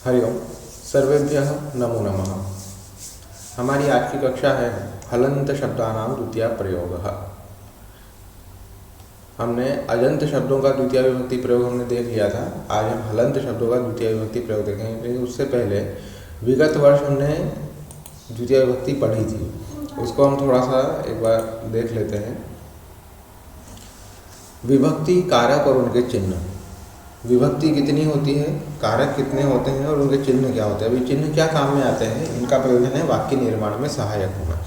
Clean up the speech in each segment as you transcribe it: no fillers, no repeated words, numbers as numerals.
हरिओम सर्वेभ्यः नमो नमः। हमारी आज की कक्षा है हलंत शब्दानां द्वितीय प्रयोगः। हमने अजंत शब्दों का द्वितीय विभक्ति प्रयोग हमने देख लिया था। आज हम हलंत शब्दों का द्वितीय विभक्ति प्रयोग देखेंगे, लेकिन उससे पहले विगत वर्ष हमने द्वितीय विभक्ति पढ़ी थी, उसको हम थोड़ा सा एक बार देख लेते हैं। विभक्ति, कारक और उनके चिन्ह। विभक्ति कितनी होती है, कारक कितने होते हैं और उनके चिन्ह क्या होते हैं। अभी चिन्ह क्या काम में आते हैं, इनका प्रयोजन है वाक्य निर्माण में सहायक होना।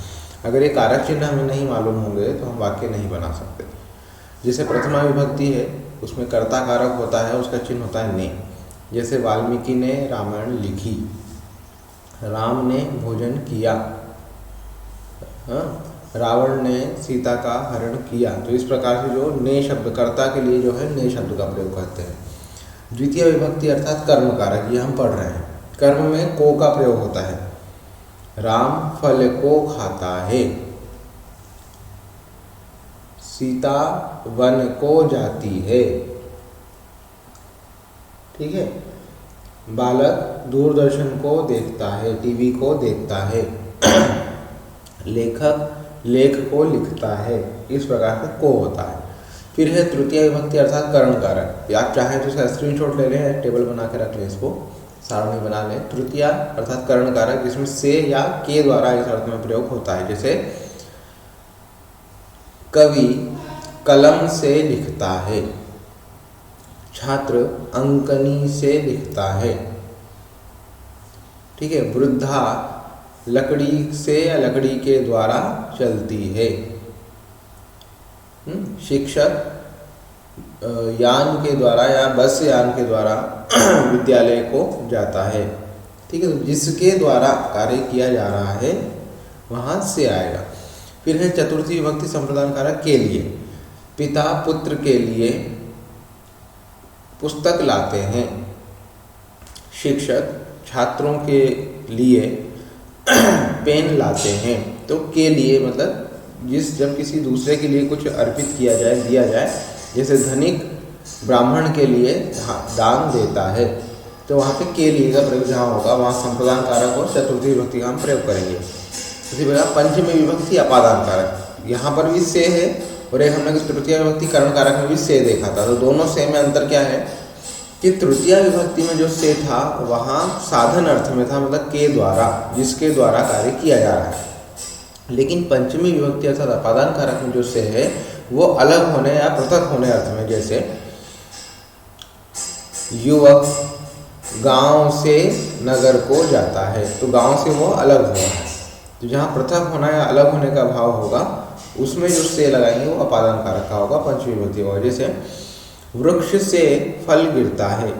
अगर ये कारक चिन्ह हमें नहीं मालूम होंगे तो हम वाक्य नहीं बना सकते। जैसे प्रथमा विभक्ति है, उसमें कर्ता कारक होता है, उसका चिन्ह होता है ने। जैसे वाल्मीकि ने रामायण लिखी, राम ने भोजन किया, रावण ने सीता का हरण किया। तो इस प्रकार से जो ने शब्द, कर्ता के लिए जो है ने शब्द का प्रयोग करते हैं। द्वितीय विभक्ति अर्थात कर्म कारक, ये हम पढ़ रहे हैं। कर्म में को का प्रयोग होता है। राम फल को खाता है, सीता वन को जाती है। ठीक है। बालक दूरदर्शन को देखता है, टीवी को देखता है। लेखक लेख को लिखता है। इस प्रकार से को होता है। फिर है तृतीय विभक्ति अर्थात कर्ण कारक। आप चाहें तो इसका स्क्रीनशॉट ले लें, टेबल बना के रख लें, इसको सारणी बना लें। तृतीय अर्थात कर्ण कारक, जिसमें से या के द्वारा इस अर्थ में प्रयोग होता है। जैसे कवि कलम से लिखता है, छात्र अंकनी से लिखता है। ठीक है। वृद्धा लकड़ी से या लकड़ी के द्वारा चलती है। शिक्षक यान के द्वारा या बस यान के द्वारा विद्यालय को जाता है। ठीक है। तो जिसके द्वारा कार्य किया जा रहा है वहाँ से आएगा। फिर है चतुर्थी विभक्ति संप्रदान कारक के लिए। पिता पुत्र के लिए पुस्तक लाते हैं, शिक्षक छात्रों के लिए पेन लाते हैं। तो के लिए मतलब जब किसी दूसरे के लिए कुछ अर्पित किया जाए, दिया जाए, जैसे धनिक ब्राह्मण के लिए दान देता है, तो वहाँ पे के लिए का प्रयोग जहाँ होगा वहाँ संप्रदान कारक और चतुर्थी विभक्ति का हम प्रयोग करेंगे। इसी प्रकार पंचमी विभक्ति अपादान कारक, यहाँ पर भी से है और एक हमने तृतीय विभक्ति कर्ण कारक में भी से देखा था। तो दोनों से में अंतर क्या है कि तृतीय विभक्ति में जो से था वहाँ साधन अर्थ में था, मतलब के द्वारा, जिसके द्वारा कार्य किया जा रहा है। लेकिन पंचमी विभक्ति अर्थात अपादान कारक में जो से है वो अलग होने या पृथक होने अर्थ में। जैसे युवक गांव से नगर को जाता है, तो गांव से वो अलग हुआ है। तो जहाँ पृथक होना या अलग होने का भाव होगा उसमें जो से लगाएंगे वो अपादान कारक का होगा, पंचमी विभक्ति होगा। जैसे वृक्ष से फल गिरता है,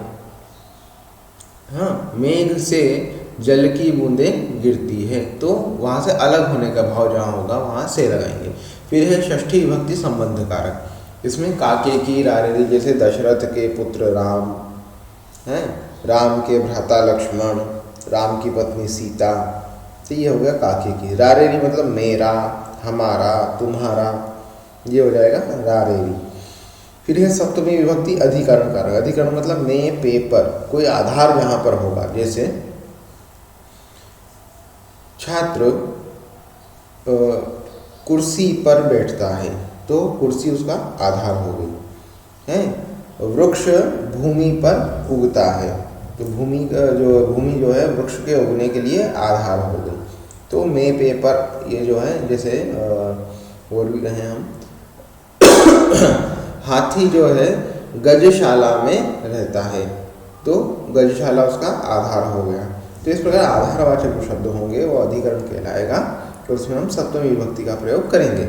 हाँ, मेघ से जल की बूंदें गिरती है, तो वहाँ से अलग होने का भाव जहाँ होगा वहाँ से लगाएंगे। फिर है षष्ठी विभक्ति संबंध कारक। इसमें काके की रारेरी, जैसे दशरथ के पुत्र राम हैं, राम के भ्राता लक्ष्मण, राम की पत्नी सीता, तो ये हो गया काके की। रारेरी मतलब मेरा, हमारा, तुम्हारा, ये हो जाएगा रारेरी। फिर है सप्तमी विभक्ति अधिकरण कारक। अधिकरण मतलब में पे पर, कोई आधार जहाँ पर होगा। जैसे छात्र कुर्सी पर बैठता है, तो कुर्सी उसका आधार हो गई है। वृक्ष भूमि पर उगता है, तो भूमि जो है वृक्ष के उगने के लिए आधार हो गई। तो में पे पर ये जो है, जैसे और भी कहें हम हाथी जो है गजशाला में रहता है, तो गजशाला उसका आधार हो गया। तो इस प्रकार आधारवाचक जो शब्द होंगे वो अधिकरण कहलाएगा, तो उसमें हम सप्तमी विभक्ति का प्रयोग करेंगे।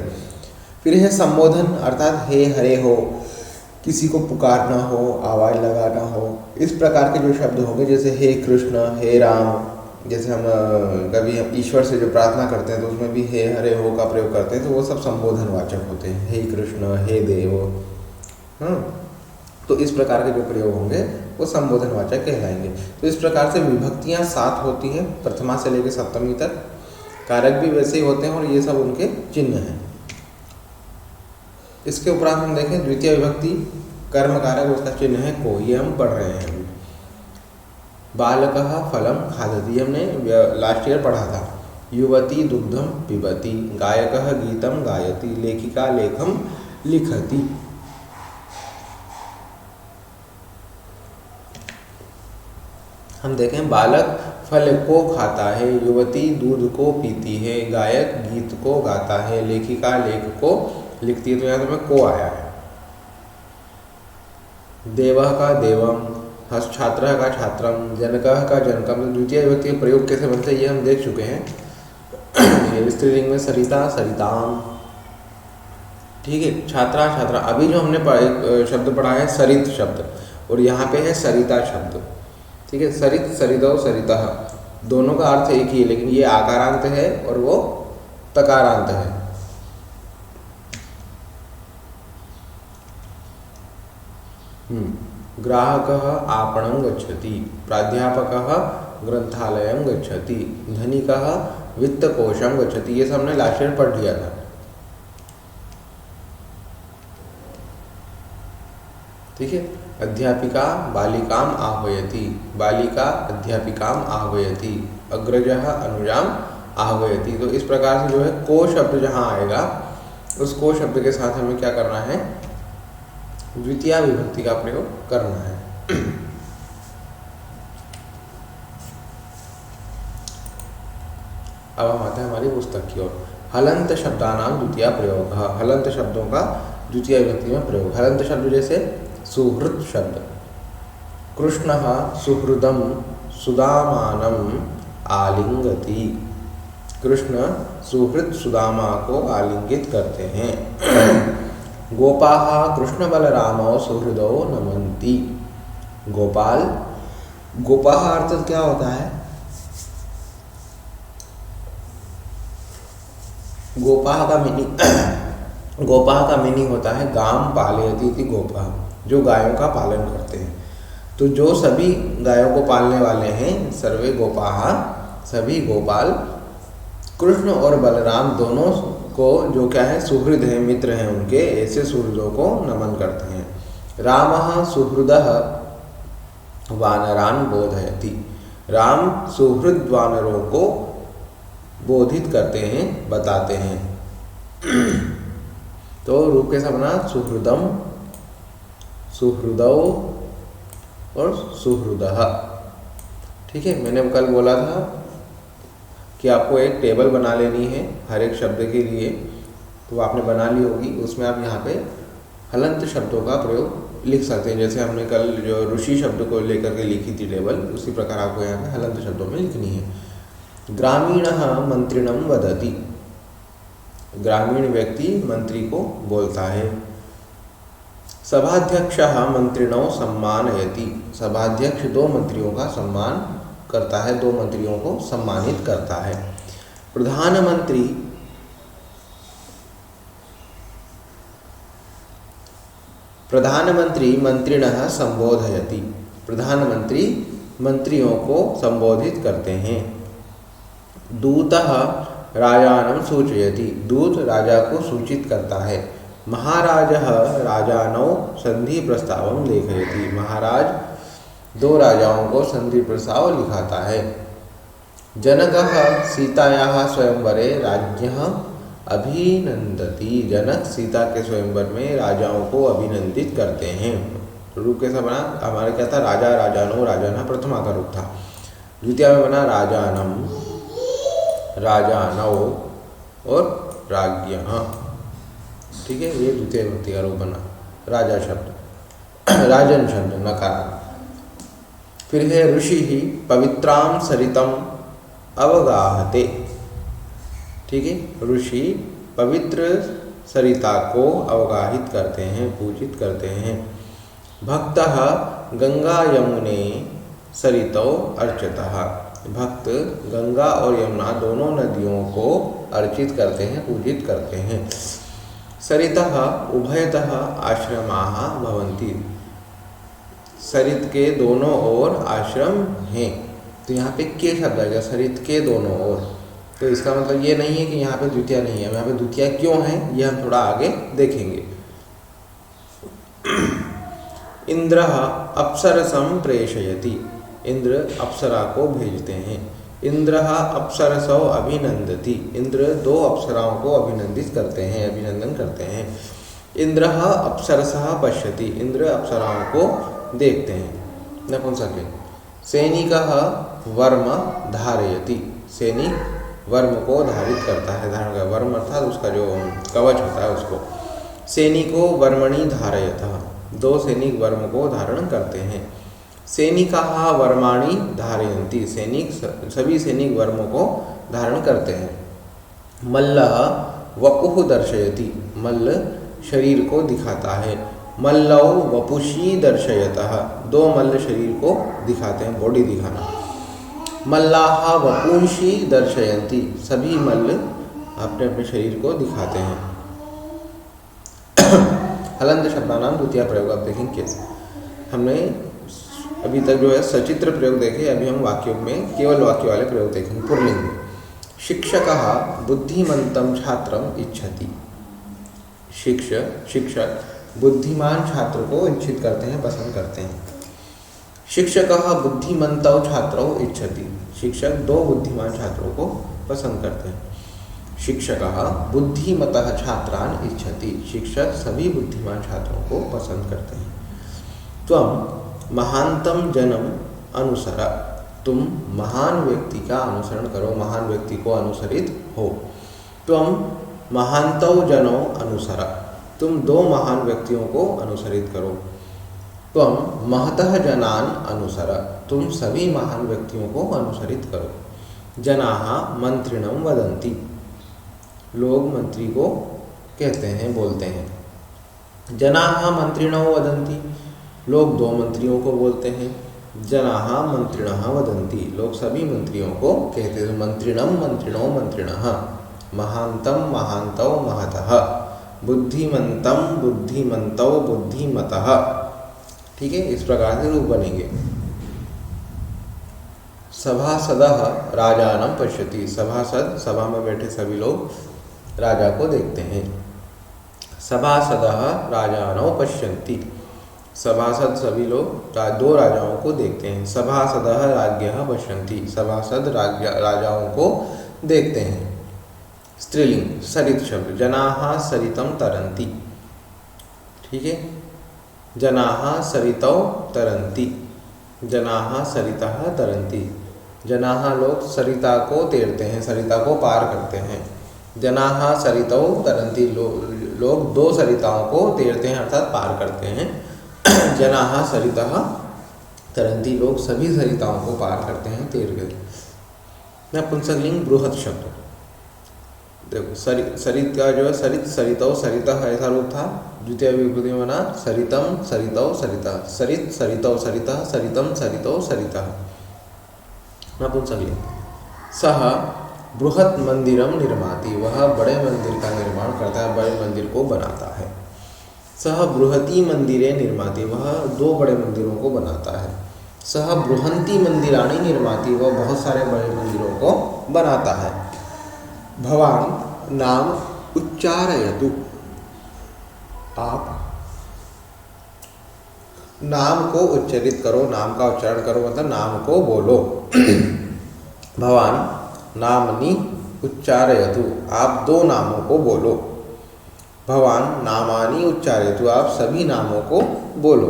फिर है संबोधन अर्थात हे हरे हो, किसी को पुकारना हो, आवाज़ लगाना हो, इस प्रकार के जो शब्द होंगे। जैसे हे कृष्ण, हे राम, जैसे हम कभी हम ईश्वर से जो प्रार्थना करते हैं तो उसमें भी हे हरे हो का प्रयोग करते हैं, तो वो सब संबोधनवाचक होते हैं। हे कृष्ण, हे देव, तो इस प्रकार के जो प्रयोग होंगे वो संबोधनवाचक कहलाएंगे। तो इस प्रकार से विभक्तियाँ 7 होती हैं, प्रथमा से लेकर सप्तमी तक। कारक भी वैसे ही होते हैं और ये सब उनके चिन्ह हैं। इसके उपरांत हम देखें द्वितीय विभक्ति कर्म कारक, उसका चिन्ह है को, ये हम पढ़ रहे हैं। बालकः फलं खादति, हमने लास्ट ईयर पढ़ा था। युवती दुग्धं पिबति, गायकः गीतं गायति, लेखिका लेखं लिखति। हम देखें, बालक फल को खाता है, युवती दूध को पीती है, गायक गीत को गाता है, लेखिका लेख को लिखती है। तो यहाँ में को आया है। देवः का देवम, छात्रः का छात्रम, जनकः का जनकम। तो द्वितीय विभक्ति के प्रयोग कैसे बनते हैं ये हम देख चुके हैं। स्त्रीलिंग में सरिता सरिताम, ठीक है। छात्रा छात्रा। अभी जो हमने शब्द पढ़ा है सरित शब्द, और यहाँ पे है सरिता शब्द, ठीक है। सरित सरितौ सरितः, दोनों का अर्थ एक ही है, लेकिन ये आकारांत है और वो तकारांत है। ग्राहकः आपणं गच्छति, प्राध्यापकः ग्रंथालयं गच्छति, धनिकः वित्तकोशं गच्छति। ये सब हमने लास्ट ईयर पढ़ लिया था, ठीक है। अध्यापिका बालिकाम आह्वयति, बालिका अध्यापिकाम आह्वयति, अग्रजः अनुजाम आह्वयति। तो इस प्रकार से जो है को शब्द जहाँ आएगा, उस को शब्द के साथ हमें क्या करना है, द्वितीय विभक्ति का प्रयोग करना है। अब हम आते हैं हमारी पुस्तक की ओर। हलंत शब्दानां द्वितीय प्रयोग। हलंत शब्दों का द्वितीय विभक्ति में प्रयोग। हलंत शब्द जैसे सुहृद शब्द, कृष्णः सुहृदं सुदामानं आलिंगति, कृष्ण सुहृद सुदामा को आलिंगित करते हैं। गोपाः कृष्ण बलरामौ सुहृदौ नमन्ति, गोपाल, गोपाः अर्थ क्या होता है, गोपाः का मीनिंग गोपाः का मीनिंग होता है गाम पालयति इति गोपाः, जो गायों का पालन करते हैं। तो जो सभी गायों को पालने वाले हैं, सर्वे गोपाः, सभी गोपाल कृष्ण और बलराम दोनों को जो क्या है सुहृद हैं, मित्र हैं उनके, ऐसे सुहृदों को नमन करते हैं। रामः सुहृदः वानरान बोधयति, राम सुहृद वानरों को बोधित करते हैं, बताते हैं। तो रूप कैसा बना, सुहृदम, सुहृदौ और सुहृदः, ठीक है। मैंने कल बोला था कि आपको एक टेबल बना लेनी है हर एक शब्द के लिए, तो आपने बना ली होगी। उसमें आप यहाँ पे हलंत शब्दों का प्रयोग लिख सकते हैं। जैसे हमने कल जो ऋषि शब्द को लेकर के लिखी थी टेबल, उसी प्रकार आपको यहाँ पे हलंत शब्दों में लिखनी है। ग्रामीणः मंत्रिणं वदति, ग्रामीण व्यक्ति मंत्री को बोलता है। सभाध्यक्षः मंत्रिणौ सम्मानयति, सभाध्यक्ष दो मंत्रियों का सम्मान करता है, दो मंत्रियों को सम्मानित करता है। प्रधानमंत्री प्रधानमंत्री मंत्रिणः संबोधयति, प्रधानमंत्री मंत्रियों को संबोधित करते हैं। दूतः राजानं सूचयति, दूत राजा को सूचित करता है। महाराजः राजानौ संधि प्रस्तावं लेखयति, महाराज दो राजाओं को संधि प्रस्ताव लिखाता है। जनकः सीतायाः स्वयंवरे राज्ञः अभिनंदति, जनक सीता के स्वयंवर में राजाओं को अभिनंदित करते हैं। रूप कैसा बना, हमारे क्या था, राजा राजानो राजाना प्रथमा का रूप था। द्वितीय में बना राजानम, राजानौ और राज्ञः, ठीक है। ये द्वितीय विभक्ति का रूप बना। राजा शब्द, राजन शब्द नकार। फिर है ऋषि ही पवित्रां सरितम अवगाहते, ठीक है। ऋषि पवित्र सरिता को अवगाहित करते हैं, पूजित करते हैं। भक्तः गंगा यमुने सरितौ अर्चितः, भक्त गंगा और यमुना दोनों नदियों को अर्चित करते हैं, पूजित करते हैं। सरितः उभयतः आश्रमाः भवन्ति, सरित के दोनों ओर आश्रम हैं। तो यहाँ पे के शब्द आएगा, सरित के दोनों ओर। तो इसका मतलब ये नहीं है कि यहाँ पे द्वितीय नहीं है। यहाँ पे द्वितीय क्यों है ये हम थोड़ा आगे देखेंगे। इंद्रः अप्सरसं प्रेषयति, इंद्र अप्सरा को भेजते हैं। इंद्रः अप्सरसो अभिनंदति, इंद्र 2 अप्सराओं को अभिनंदित करते हैं, अभिनंदन करते हैं। इंद्रः अप्सरसः पश्यति, इंद्र अप्सराओं को देखते हैं। नपुंसकलिंग। सैनिकः वर्म धारयति, सैनिक वर्म को धारित करता है, धारण कर, वर्म अर्थात उसका जो कवच होता है उसको। सैनिको वर्मणि धारयतः, 2 सैनिक वर्म को धारण करते हैं। सैनिकाः वर्माणि धारयन्ति, सैनिक सभी सैनिक वर्मों को धारण करते हैं। मल्लः वपुः दर्शयति, मल्ल शरीर को दिखाता है। मल्लौ वपुषी दर्शयतः, 2 मल्ल शरीर को दिखाते हैं, बॉडी दिखाना। मल्लाः वपुंषि दर्शयन्ति, सभी मल्ल अपने अपने शरीर को दिखाते हैं। हलन्त शब्दानां द्वितीय प्रयोग, आप देखेंगे कैसे। हमने अभी तक जो है सचित्र प्रयोग देखे, अभी हम वाक्यों में केवल वाक्य वाले प्रयोग देखेंगे। पुल्लिंग में शिक्षकः बुद्धिमन्तं छात्रम् इच्छति, शिक्षक बुद्धिमान छात्र को इच्छित करते हैं, पसंद करते हैं। शिक्षकः बुद्धिमन्तौ छात्रौ इच्छति, शिक्षक 2 बुद्धिमान छात्रों को पसंद करते हैं। शिक्षकः बुद्धिमतः छात्रान् इच्छति, शिक्षक सभी बुद्धिमान छात्रों को पसंद करते हैं। त्वं महांतम जनम अनुसर, तुम महान व्यक्ति का अनुसरण करो, महान व्यक्ति को अनुसरित हो। त्वं महांतौ जनो अनुसर, तुम 2 महान व्यक्तियों को अनुसरित करो। त्वं महतः जनान् अनुसर, तुम सभी महान व्यक्तियों को अनुसरित करो। जनाः मंत्रिणं वदन्ति, लोग मंत्री को कहते हैं, बोलते हैं। जनाः मंत्रिणो वदन्ति, लोग 2 मंत्रियों को बोलते हैं। जनाः मंत्रिणः वदन्ति, लोग सभी मंत्रियों को कहते हैं। मंत्रिणं मंत्रिणो मंत्रिणः, महांतं महांतौ महतः, बुद्धिमन्तं बुद्धिमन्तौ बुद्धिमतः। ठीक है, इस प्रकार से रूप बनेंगे। सभासदः राजानं पश्यति, सभासद सभा में बैठे सभी लोग राजा को देखते हैं। सभासदः राजानौ पश्यन्ति, सभासद सभी लोग 2 राजाओं को देखते हैं। सभासदः राज्ञः पश्यन्ति, सभासद राजाओं को देखते हैं। स्त्रीलिंग सरित शब्द। जनाः सरितं तरन्ति, ठीक है, जनाः सरितौ तरन्ति, जनाः सरितः तरन्ति, जनाः लोग सरिता को तैरते हैं, सरिता को पार करते हैं। जनाः सरितौ तरन्ति, लोग 2 सरिताओं को तैरते हैं अर्थात पार करते हैं। जनाः सरितः तरन्ति, लोग सभी सरिताओं को पार करते हैं, तैर गए। नपुंसकलिंग बृहत् शब्द। देखो सरित का जो है सरित सरितौ सरितः ऐसा रूप था, द्वितीय विभक्ति में बना सरितम सरितौ सरितः, सरित सरितौ सरितः, सरितम सरितौ सरितः। नपुंसकलिंग। सः बृहत् मंदिरम निर्माति, वह बड़े मंदिर का निर्माण करता है, बड़े मंदिर को बनाता है। सः बृहती मंदिरे निर्माति, वह 2 बड़े मंदिरों को बनाता है। सः बृहन्ति मंदिराणि निर्माति, वह बहुत सारे बड़े मंदिरों को बनाता है। भवान नाम उच्चारयतु, आप नाम को उच्चारित करो, नाम का उच्चारण करो, मतलब नाम को बोलो। भवान नामनि उच्चारयतु, आप 2 नामों को बोलो। भवान नामानि उच्चारयतु, आप सभी नामों को बोलो।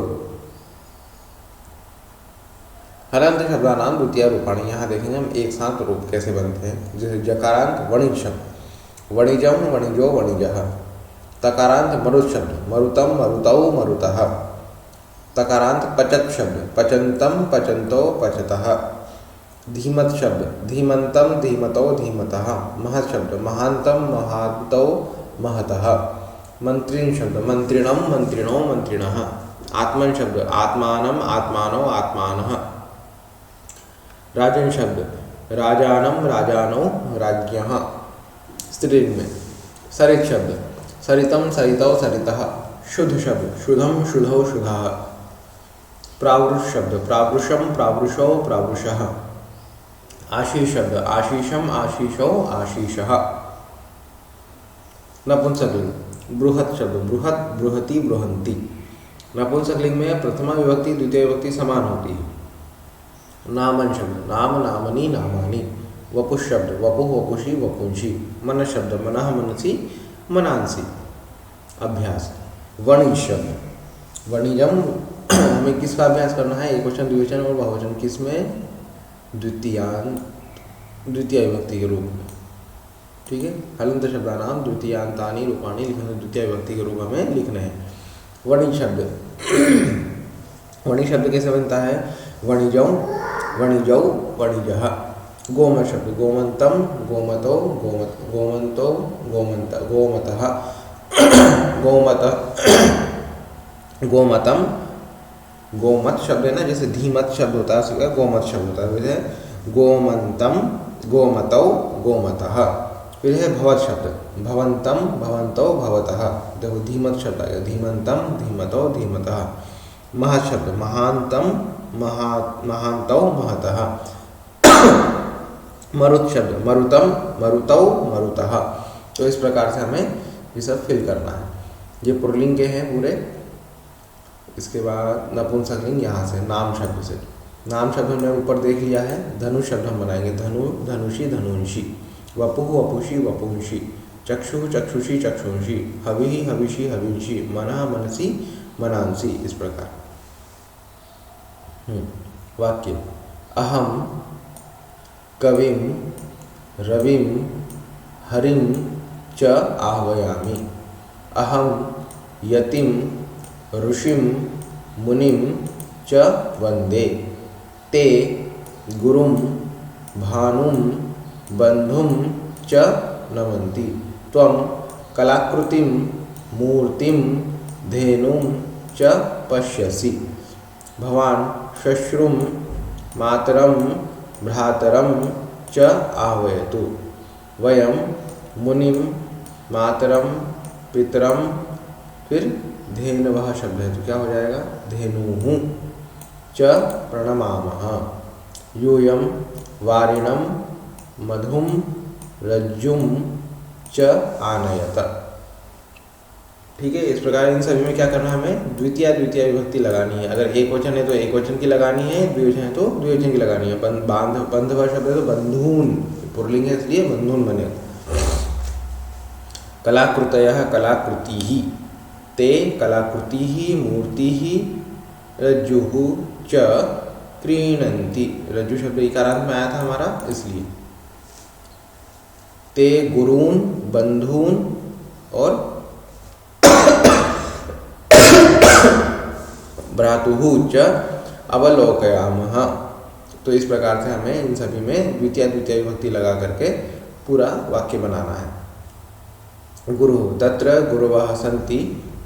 हलन्त शब्दानां द्वितीय रूपाणि, यहाँ देखेंगे हम एक साथ रूप कैसे बनते हैं। जैसे जकारांत वणिज शब्द, वणिजम वणिजो वणिजः। तकारांत मरुत शब्द, मरुतम मरुतौ मरुतः। तकारांत पचत शब्द, पचंतम पचंतो पचतः। धीमत शब्द, धीमंतम धीमतौ धीमतः। महत् शब्द, महांतम महांतौ महतः। मंत्रिण शब्द, मंत्रिणम मंत्रिणो मंत्रिणः। आत्मन शब्द, आत्मानम आत्मानो आत्मानः। राजन शब्द, राजानम राजानो राज्ञः। स्त्रीलिंग में सरित शब्द, सरितम सरितौ सरितः। शुद्ध शब्द, शुद्धम शुद्धौ शुद्धः। प्रावृष शब्द, प्रावृषम प्रावृषौ प्रावृषः। आशीष शब्द, आशीषम आशीषौ आशीषः। नपुंसकलिंग बृहत् शब्द, बृहत् बृहति बृहन्ति। नपुंसकलिंग में प्रथमा विभक्ति द्वितीय विभक्ति समान होती है। नामन शब्द नाम नामनी नामानी। वपुष शब्द वपुः वपुषी वपुंषी। मन शब्द मनः मनसी मनांसी। अभ्यास वणिज शब्द वणिजम हमें किसका अभ्यास करना है? एकवचन द्विवचन और बहुवचन किसमें? द्वितीय विभक्ति के रूप में। ठीक है, हलंत शब्दानाम द्वितीयांतानि रूपाणि लिखने द्वितीय विभक्ति के रूप में लिखने हैं। वणिज शब्द वणिज शब्द कैसे बनता है? वणिजौ वणिजौ वणिजः। गोमत शब्द गोमंतम गोमतो गोमंतो गोमतः गोमत गोमतम। गोमत शब्द है ना, जैसे धीमत शब्द होता है उसका गोमत शब्द होता है। फिर है गोमंतम गोमतौ गोमतः। फिर है भवत शब्द भवंतम भवंतो भवतः। देखो धीमत शब्द आएगा धीमंतम धीमतो धीमतः। महत् शब्द महांतम महांतौ महतः। मरुत शब्द मरुतम मरुतौ मरुतः। तो इस प्रकार से हमें ये सब फिल करना है। ये पुल्लिंग के हैं पूरे। इसके बाद नपुंसकलिंग यहाँ से नाम शब्द से। नाम शब्द हमने ऊपर देख लिया है। धनु शब्द हम बनाएंगे धनु धनुषी धनुंषी। वपुः वपुषी वपुंषी। चक्षुः चक्षुषी चक्षुंषी। हविः हविषी हविंषी। मनः मनसी मनांसी। इस प्रकार वाक्य अहम कविं रविं हरिं च आह्वयामि। अहम यतिं ऋषिं मुनिं च वन्दे। ते गुरुं भानुं बन्धुं च नमन्ति। त्वं कलाकृतिं मूर्तिं धेनुं च पश्यसि। भवान् श्वश्रुं मातरं भ्रातरं च आह्वयतु। वयं मुनिं मातरं पितरं। फिर धेनवः शब्द है तो क्या हो जाएगा? धेनुः च प्रणमामः। यूयं वारिणं मधुं रज्जुं च आनयत। ठीक है, इस प्रकार इन सभी में क्या करना है? हमें द्वितीय विभक्ति लगानी है। अगर एक वचन है तो एक वचन की लगानी है, द्विवचन है तो द्विवचन की लगानी है। बंधव शब्द है तो बंधून, पुल्लिंग है इसलिए बंधून बने। कलाकृतयः कलाकृतिः। ते कलाकृतिः मूर्तिः रज्जुः च क्रीणन्ति। रज्जु शब्द इकारांत में आया था हमारा इसलिए। ते गुरून् बंधून और भ्रातुः च अवलोकयामः। तो इस प्रकार से हमें इन सभी में द्वितीय विभक्ति लगा करके पूरा वाक्य बनाना है। गुरु तत्र गुरवः सन्ति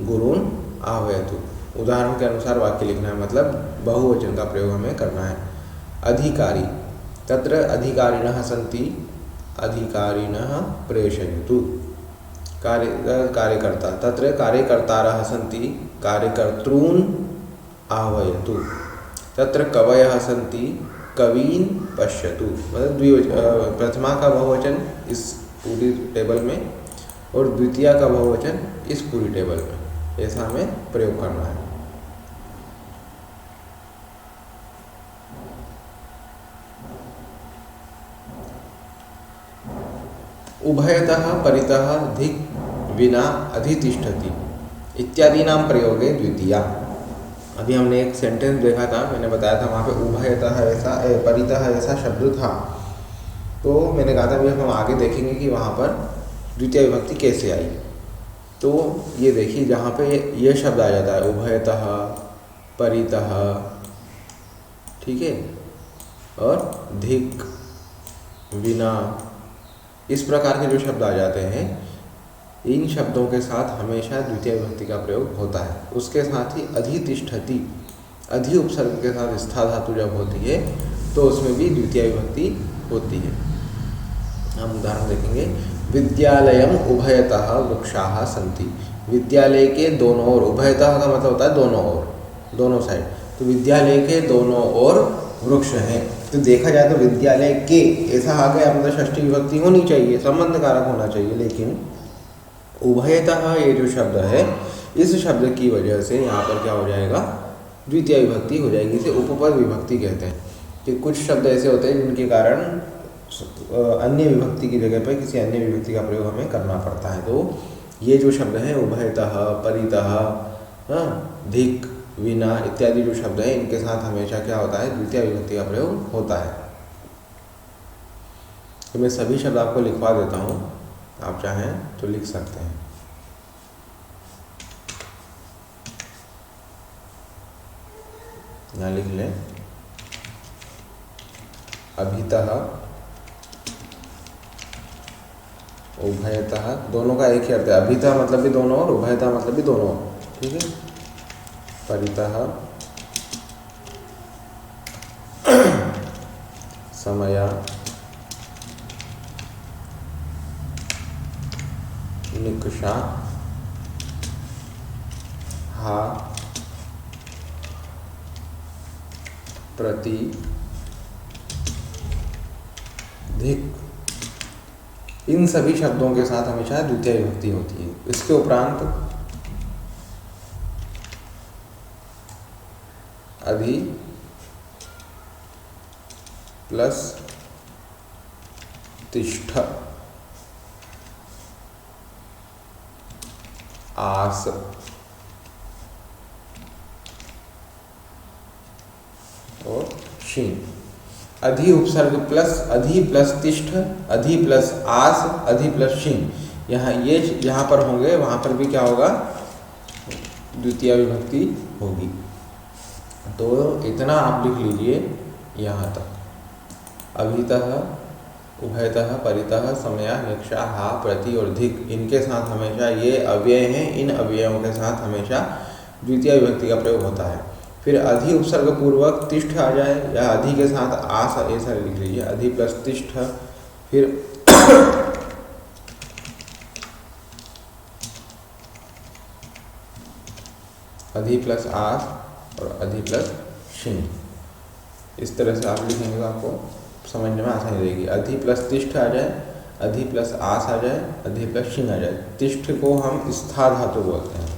गुरून् आह्वयतु। उदाहरण के अनुसार वाक्य लिखना है, मतलब बहुवचन का प्रयोग हमें करना है। अधिकारी तत्र अधिकारिणः सन्ति अधिकारिणः प्रेषयतु। कार्यकर्ता तत्र कार्यकर्तारः सन्ति कार्यकर्तॄन् आह्वयतु। तत्र कवयः सन्ति कवीन् पश्यतु। मतलब प्रथमा का बहुवचन इस पूरी टेबल में और द्वितीय का बहुवचन इस पूरी टेबल में, ऐसा हमें प्रयोग करना है। उभयतः परितः धिक् विना अधितिष्ठति इत्यादीनां प्रयोगे द्वितीया। अभी हमने एक सेंटेंस देखा था, मैंने बताया था वहाँ पे उभयतः ऐसा परितः ऐसा शब्द था। तो मैंने कहा था अभी हम आगे देखेंगे कि वहाँ पर द्वितीय विभक्ति कैसे आई। तो ये देखिए जहाँ पे ये शब्द आ जाता है उभयतः परितः, ठीक है, और धिक् विना, इस प्रकार के जो शब्द आ जाते हैं इन शब्दों के साथ हमेशा द्वितीय विभक्ति का प्रयोग होता है। उसके साथ ही अधितिष्ठति अधि उपसर्ग के साथ स्था धातु जब होती है तो उसमें भी द्वितीय विभक्ति होती है। हम उदाहरण देखेंगे। विद्यालयम उभयतः वृक्षाः सन्ति। विद्यालय के दोनों ओर, उभयतः का मतलब होता है दोनों ओर, दोनों साइड। तो विद्यालय के दोनों ओर वृक्ष हैं। तो देखा जाए तो विद्यालय के ऐसा आ गया, मतलब षष्ठी विभक्ति होनी चाहिए, संबंध कारक होना चाहिए। लेकिन उभयतः ये जो शब्द है, इस शब्द की वजह से यहाँ पर क्या हो जाएगा, द्वितीय विभक्ति हो जाएगी। इसे उपपद विभक्ति कहते हैं। कि कुछ शब्द ऐसे होते हैं जिनके कारण अन्य विभक्ति की जगह पर किसी अन्य विभक्ति का प्रयोग हमें करना पड़ता है। तो ये जो शब्द हैं उभयतः, परितः, धिक्, विना इत्यादि जो शब्द हैं इनके साथ हमेशा क्या होता है, द्वितीय विभक्ति का प्रयोग होता है। तो मैं सभी शब्द आपको लिखवा देता हूँ, आप चाहें तो लिख सकते हैं। यहाँ लिख लें, अभितः, उभयतः, दोनों का एक ही अर्थ है। अभितः मतलब भी दोनों और उभयतः मतलब भी दोनों, ठीक है। परितः, समया, निकषा, हा, प्रति, धिक्, इन सभी शब्दों के साथ हमेशा द्वितीय विभक्ति होती है। इसके उपरांत अधि प्लस तिष्ठ, आस, और शीन। अधि उपसर्ग प्लस अधि प्लस तिष्ठ, अधि प्लस आस, अधि प्लस शीन, यहाँ पर होंगे, वहाँ पर भी क्या होगा, द्वितीय विभक्ति होगी। तो इतना आप लिख लीजिए यहाँ तक। अभितः, उभयतः, परितः, समया, निकषा, हा, प्रति और धिक्, इनके साथ हमेशा ये अव्यय हैं, इन अव्ययों के साथ हमेशा द्वितीय विभक्ति का प्रयोग होता है। फिर अधि उपसर्ग पूर्वक तिष्ठ आ जाए या अधि के साथ आस, ऐसा लिख लीजिए, अधि प्लस तिष्ठ, फिर अधि प्लस आस और अधि प्लस शिन। इस तरह से आप लिखेंगे तो आपको समझने में आसानी रहेगी। अधि प्लस तिष्ठ आ जाए, अधि प्लस आस आ जाए, अधि प्लस शिन आ जाए। तिष्ठ को हम स्था धातु बोलते हैं।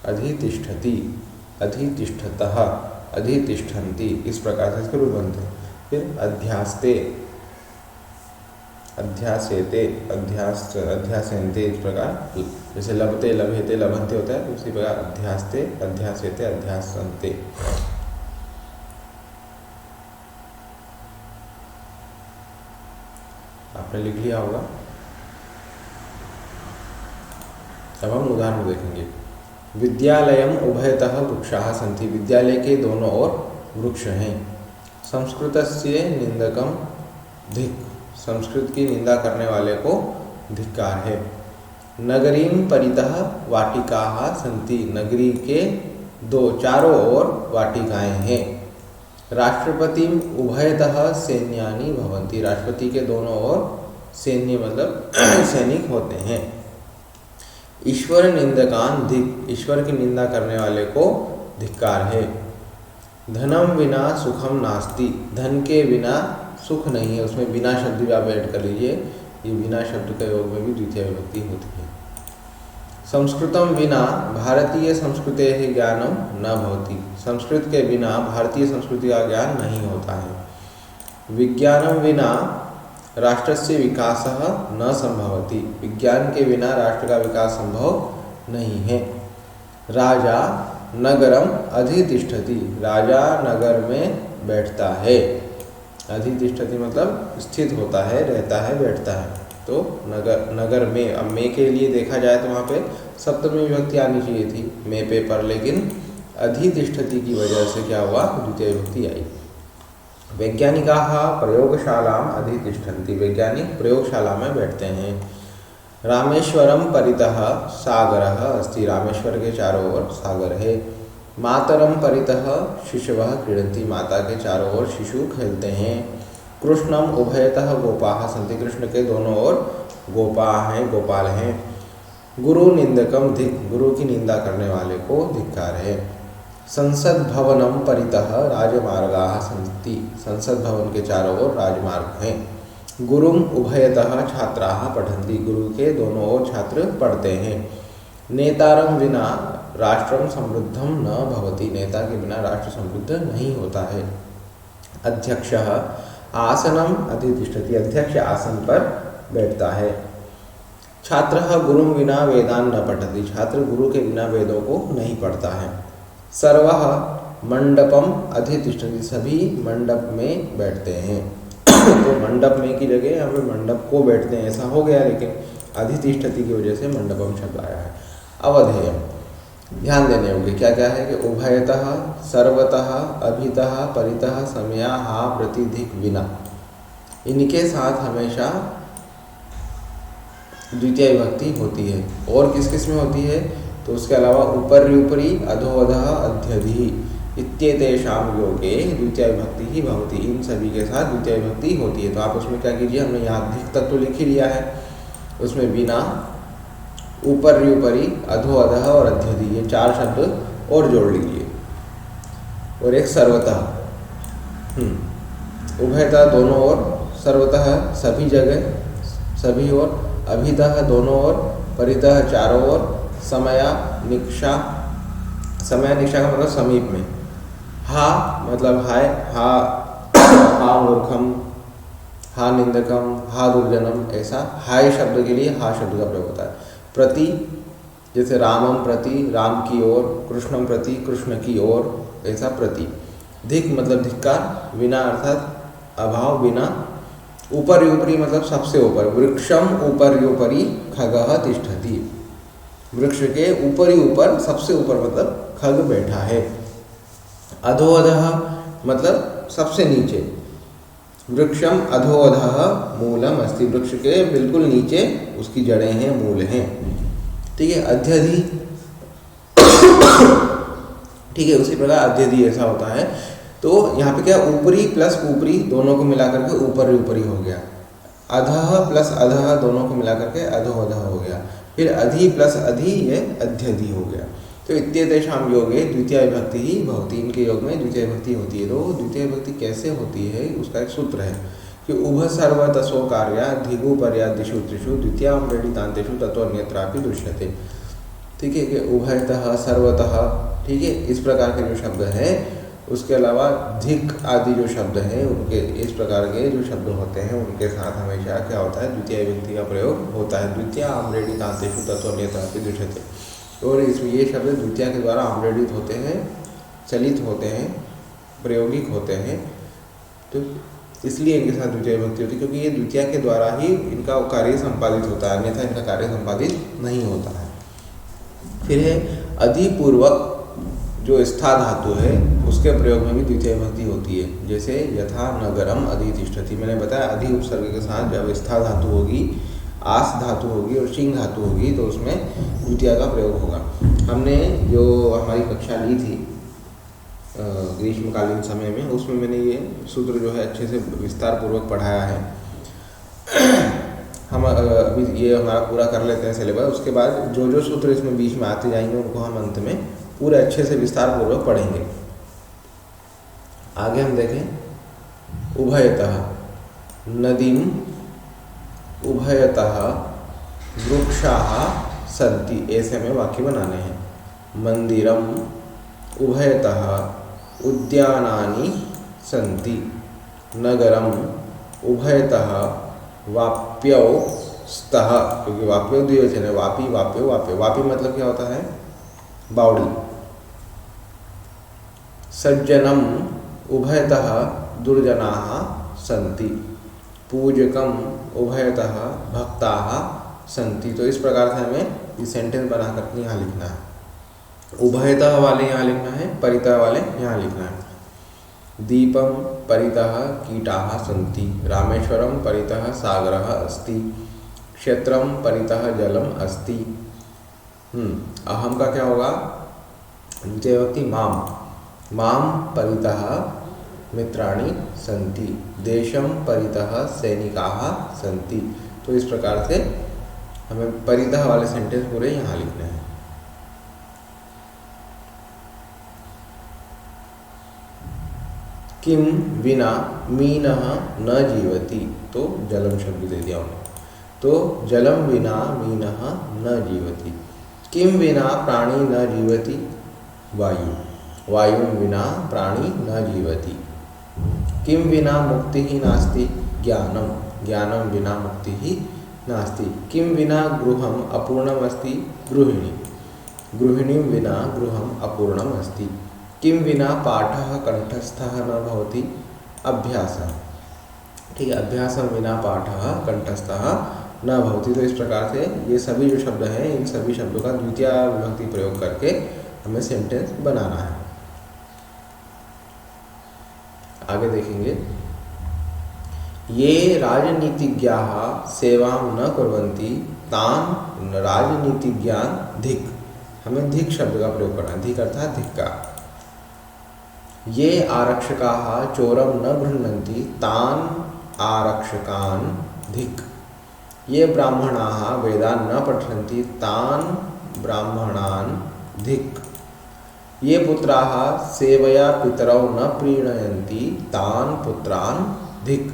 अधितिष्ठति, अधितिष्ठतः, अधितिष्ठन्ति, इस प्रकार से इसके रूप बनते हैं। फिर अध्यास्ते, अध्यासेते, अध्यासेन्ते, इस प्रकार जैसे लभते, लभेते, लभन्ते होता है, उसी प्रकार अध्यास्ते, अध्यासेते, अध्यासन्ते। आपने लिख लिया होगा। अब हम उदाहरण देखेंगे। विद्यालयम उभयतः वृक्षाः सन्ति, विद्यालय के दोनों ओर वृक्ष हैं। संस्कृतस्य निंदकम धिक्, संस्कृत की निंदा करने वाले को धिक्कार है। नगरीं परितः वाटिकाः सन्ति, नगरी के चारों ओर वाटिकाएं हैं। राष्ट्रपतिम उभयतः सैन्यानि भवन्ति, राष्ट्रपति के दोनों ओर सैन्य मतलब सैनिक होते हैं। ईश्वर निंदकान धिक्, ईश्वर की निंदा करने वाले को धिक्कार है। धनम बिना सुखम नास्ति, धन के बिना सुख नहीं है, उसमें बिना शब्द भी आप ऐड कर लीजिए, ये बिना शब्द के योग में भी द्वितीय विभक्ति होती है। संस्कृतम विना भारतीय संस्कृते ज्ञानम न भवति, संस्कृत के बिना भारतीय संस्कृति का ज्ञान नहीं होता है। विज्ञानम विना राष्ट्रस्य विकासः न संभवति, विज्ञान के बिना राष्ट्र का विकास संभव नहीं है। राजा नगरम अधितिष्ठति, राजा नगर में बैठता है। अधितिष्ठति मतलब स्थित होता है, रहता है, बैठता है। तो नगर में, अब में के लिए देखा जाए तो वहाँ पे सप्तमी विभक्ति आनी चाहिए थी में पे पर, लेकिन अधितिष्ठति की वजह से क्या हुआ, द्वितीय विभक्ति आई। वैज्ञानिकाः प्रयोगशालाम अधितिष्ठन्ति, वैज्ञानिक प्रयोगशाला में बैठते हैं। रामेश्वरम परितः सागरः अस्ति, रामेश्वर के चारों ओर सागर है। मातरम परितः शिशवः क्रीडन्ति, माता के चारों ओर शिशु खेलते हैं। कृष्णम उभयतः गोपाः सन्ति, कृष्ण के दोनों ओर गोपा हैं, गोपाल हैं। गुरु निंदकम धिक्, गुरु की निंदा करने वाले को धिक्कार है। संसद भवनम परितः राजमार्गाः सन्ति, संसद भवन के चारों ओर राजमार्ग हैं। गुरुम उभयतः छात्राः पठन्ति, गुरु के दोनों ओर छात्र पढ़ते हैं। नेतारं विना राष्ट्रं समृद्धं न भवति, नेता के बिना राष्ट्र समृद्ध नहीं होता है। अध्यक्षः आसनम अधितिष्ठति, अध्यक्ष आसन पर बैठता है। छात्रः गुरुं विना वेदान् न पठति, छात्र गुरु के बिना वेदों को नहीं पढ़ता है। सर्वः मंडपम अधितिष्ठति, सभी मंडप में बैठते हैं। तो मंडप में की जगह यहाँ पे मंडप को बैठते हैं ऐसा हो गया, लेकिन अधितिष्ठति की वजह से मंडपम शब्द आया है। अवधेयम, ध्यान देने योग्य क्या क्या है कि उभयतः, सर्वतः, अभितः, परितः, समया, हा, प्रतिधिक, विना, इनके साथ हमेशा द्वितीय विभक्ति होती है। और किस किस में होती है तो उसके अलावा ऊपरी, अधोअधः, अध्यधि इत्येतेषां योगे द्वितीय विभक्ति ही भवति, इन सभी के साथ द्वितीय विभक्ति होती है। तो आप उसमें क्या कीजिए, हमने यहाँ अधिक तक तो लिख ही लिया है, उसमें बिना, ऊपरी, अधोअधः और अध्यधि, ये 4 शब्द और जोड़ लीजिए। और एक सर्वतः, उभयतः दोनों ओर, सर्वतः सभी जगह, सभी ओर, अभितः दोनों ओर, परितः चारों ओर, समया निक्षा, समय निक्षा का मतलब समीप में, हा मतलब हाय, हा मूर्खम, हा निंदकम, हा दुर्जनम, ऐसा हाय शब्द के लिए हा शब्द का प्रयोग होता है। प्रति, जैसे रामम प्रति, राम की ओर, कृष्णम प्रति, कृष्ण की ओर, ऐसा प्रति। धिक मतलब धिक्कार, विना अर्थात अभाव, बिना। ऊपरी मतलब सबसे ऊपर, वृक्षम ऊपरी खगः तिष्ठति, वृक्ष के ऊपर सबसे ऊपर मतलब खग बैठा है। अधोअधः मतलब सबसे नीचे, वृक्षम अधोअधः मूलम अस्ति, वृक्ष के बिल्कुल नीचे उसकी जड़ें हैं, मूल हैं। ठीक है। अध्यधि, ठीक है, उसी प्रकार अध्यधि ऐसा होता है। तो यहाँ पे क्या, ऊपरी प्लस ऊपरी दोनों को मिलाकर के ऊपरी हो गया, अधः प्लस अधः दोनों को मिलाकर के अधोअधः हो गया, फिर अधि प्लस अधि, ये अध्यधि हो गया। तो इत्येतेषां योगे द्वितीय विभक्ति ही भवति, इनके योग में द्वितीय विभक्ति होती है। तो द्वितीय विभक्ति कैसे होती है उसका एक सूत्र है कि उभ सर्वतसो कार्या धिगु पर्यादिषु त्रिषु द्वितीयां प्रेडितान्तेषु तत्वन्यत्रापि दृश्यते। ठीक है, कि उभयतः, सर्वतः, ठीक है, इस प्रकार के जो शब्द हैं, उसके अलावा धिक आदि जो शब्द हैं, उनके इस प्रकार के जो शब्द होते हैं उनके साथ हमेशा क्या होता है, द्वितीय विभक्ति का प्रयोग होता है। द्वितीय आम्रेडितान्तेषु तत्वन्यत्रापि दृश्यते, और इसमें ये शब्द द्वितीय के द्वारा आम्रेडित होते हैं, चलित होते हैं, प्रायोगिक होते हैं। तो इसलिए इनके साथ द्वितीय विभक्ति होती है, क्योंकि ये द्वितीय के द्वारा ही इनका कार्य संपादित होता है, अन्यथा इनका कार्य संपादित नहीं होता है। फिर है अधिपूर्वक, जो स्था धातु है उसके प्रयोग में भी द्वितीय विभक्ति होती है। जैसे यथा नगरम अधितिष्ठति, मैंने बताया अधि उपसर्ग के साथ जब स्था धातु होगी, आस धातु होगी और शिंग धातु होगी तो उसमें द्वितीय का प्रयोग होगा। हमने जो हमारी कक्षा ली थी ग्रीष्मकालीन समय में, उसमें मैंने ये सूत्र जो है अच्छे से विस्तार पूर्वक पढ़ाया है। हम अभी ये हमारा पूरा कर लेते हैं सिलेबस, उसके बाद जो जो सूत्र इसमें बीच में आते जाएंगे उनको हम अंत में पूरे अच्छे से विस्तार पूर्वक पढ़ेंगे। आगे हम देखें, उभयतः नदीम उभयतः वृक्षाः सन्ति, ऐसे हमें वाक्य बनाने हैं। मंदिरम उभयतः उद्यानानि सन्ति, नगरम उभयतः वाप्यौ स्तः, क्योंकि वाप्यो द्विवचन है, वापी वाप्यो वाप्य, वापी मतलब क्या होता है, बावड़ी। सज्जनम उभयतः दुर्जनाः सन्ति, पूजकम उभयतः भक्ताः सन्ति। तो इस प्रकार से हमें ये सेंटेंस बना करके यहाँ लिखना है। उभयतः वाले यहाँ लिखना है, परितः वाले यहाँ लिखना है। दीपम परितः कीटाः सन्ति, रामेश्वरम परितः सागरः अस्ति, क्षेत्रम परितः जलम अस्ति। अहम का क्या होगा, द्वितीय विभक्ति माम, माम परितः मित्राणि सन्ति, देशम परितः सैनिकाः सन्ति। तो इस प्रकार से हमें परितः वाले सेंटेंस पूरे यहाँ लिखने हैं। किम विना मीनः न जीवति, तो जलम शब्द दे दिया उन्हें, तो जलम विना मीनः न जीवति। किम विना प्राणी न जीवति वायु, वायु विना प्राणी न जीवति। किम विना मुक्ति ही नास्ति ज्ञानम, ज्ञानम विना मुक्ति ही नास्ति। किम विना गृहम अपूर्णम अस्ति गृहिणी, गृहिणी विना गृहम अपूर्णम अस्ति। किम विना पाठः कंठस्थः न भवति अभ्यासः, ठीक है, अभ्यासम विना पाठः कंठस्थः न भवति। तो इस प्रकार से ये सभी जो शब्द हैं, इन सभी शब्दों का द्वितीय विभक्ति प्रयोग करके हमें सेंटेंस बनाना है। आगे देखेंगे, ये राजनीतिज्ञाः सेवां न कुर्वन्ति तान् राजनीतिज्ञान् धिक्, हमें धिक् शब्द का प्रयोग करना है, धिक् अर्थात धिक्कार। ये आरक्षकाः चोरं न गृह्णन्ति तान् आरक्षकान् धिक्। ये ब्राह्मणाः वेदान् न पठन्ति तान् ब्राह्मणान् धिक्। ये पुत्राः सेवया पितरौ न प्रीणयन्ति तान् पुत्रान् धिक्।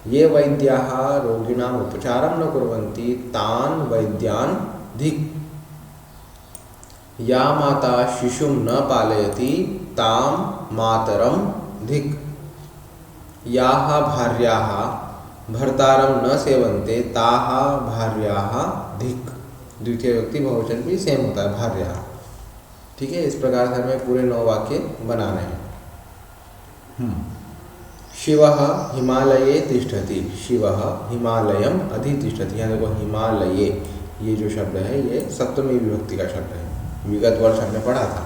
ये वैद्याः रोगिणाम् उपचारं न कुर्वन्ति तान् वैद्यान् धिक्। या माता शिशुं न पालयति तां मातरं धिक्। याः भार्याः भर्तारं न सेवन्ते ताः भार्याः धिक्। द्वितीय व्यक्ति बहुवचन भी सेम होता है, भार्याः, ठीक है। इस प्रकार से हमें पूरे 9 वाक्य बनाने हैं। शिवः हिमालये तिष्ठति, शिवः हिमालयम अधितिष्ठति। यहाँ देखो हिमालये, ये जो शब्द है ये सप्तमी विभक्ति का शब्द है, विगत वर्ष हमने पढ़ा था।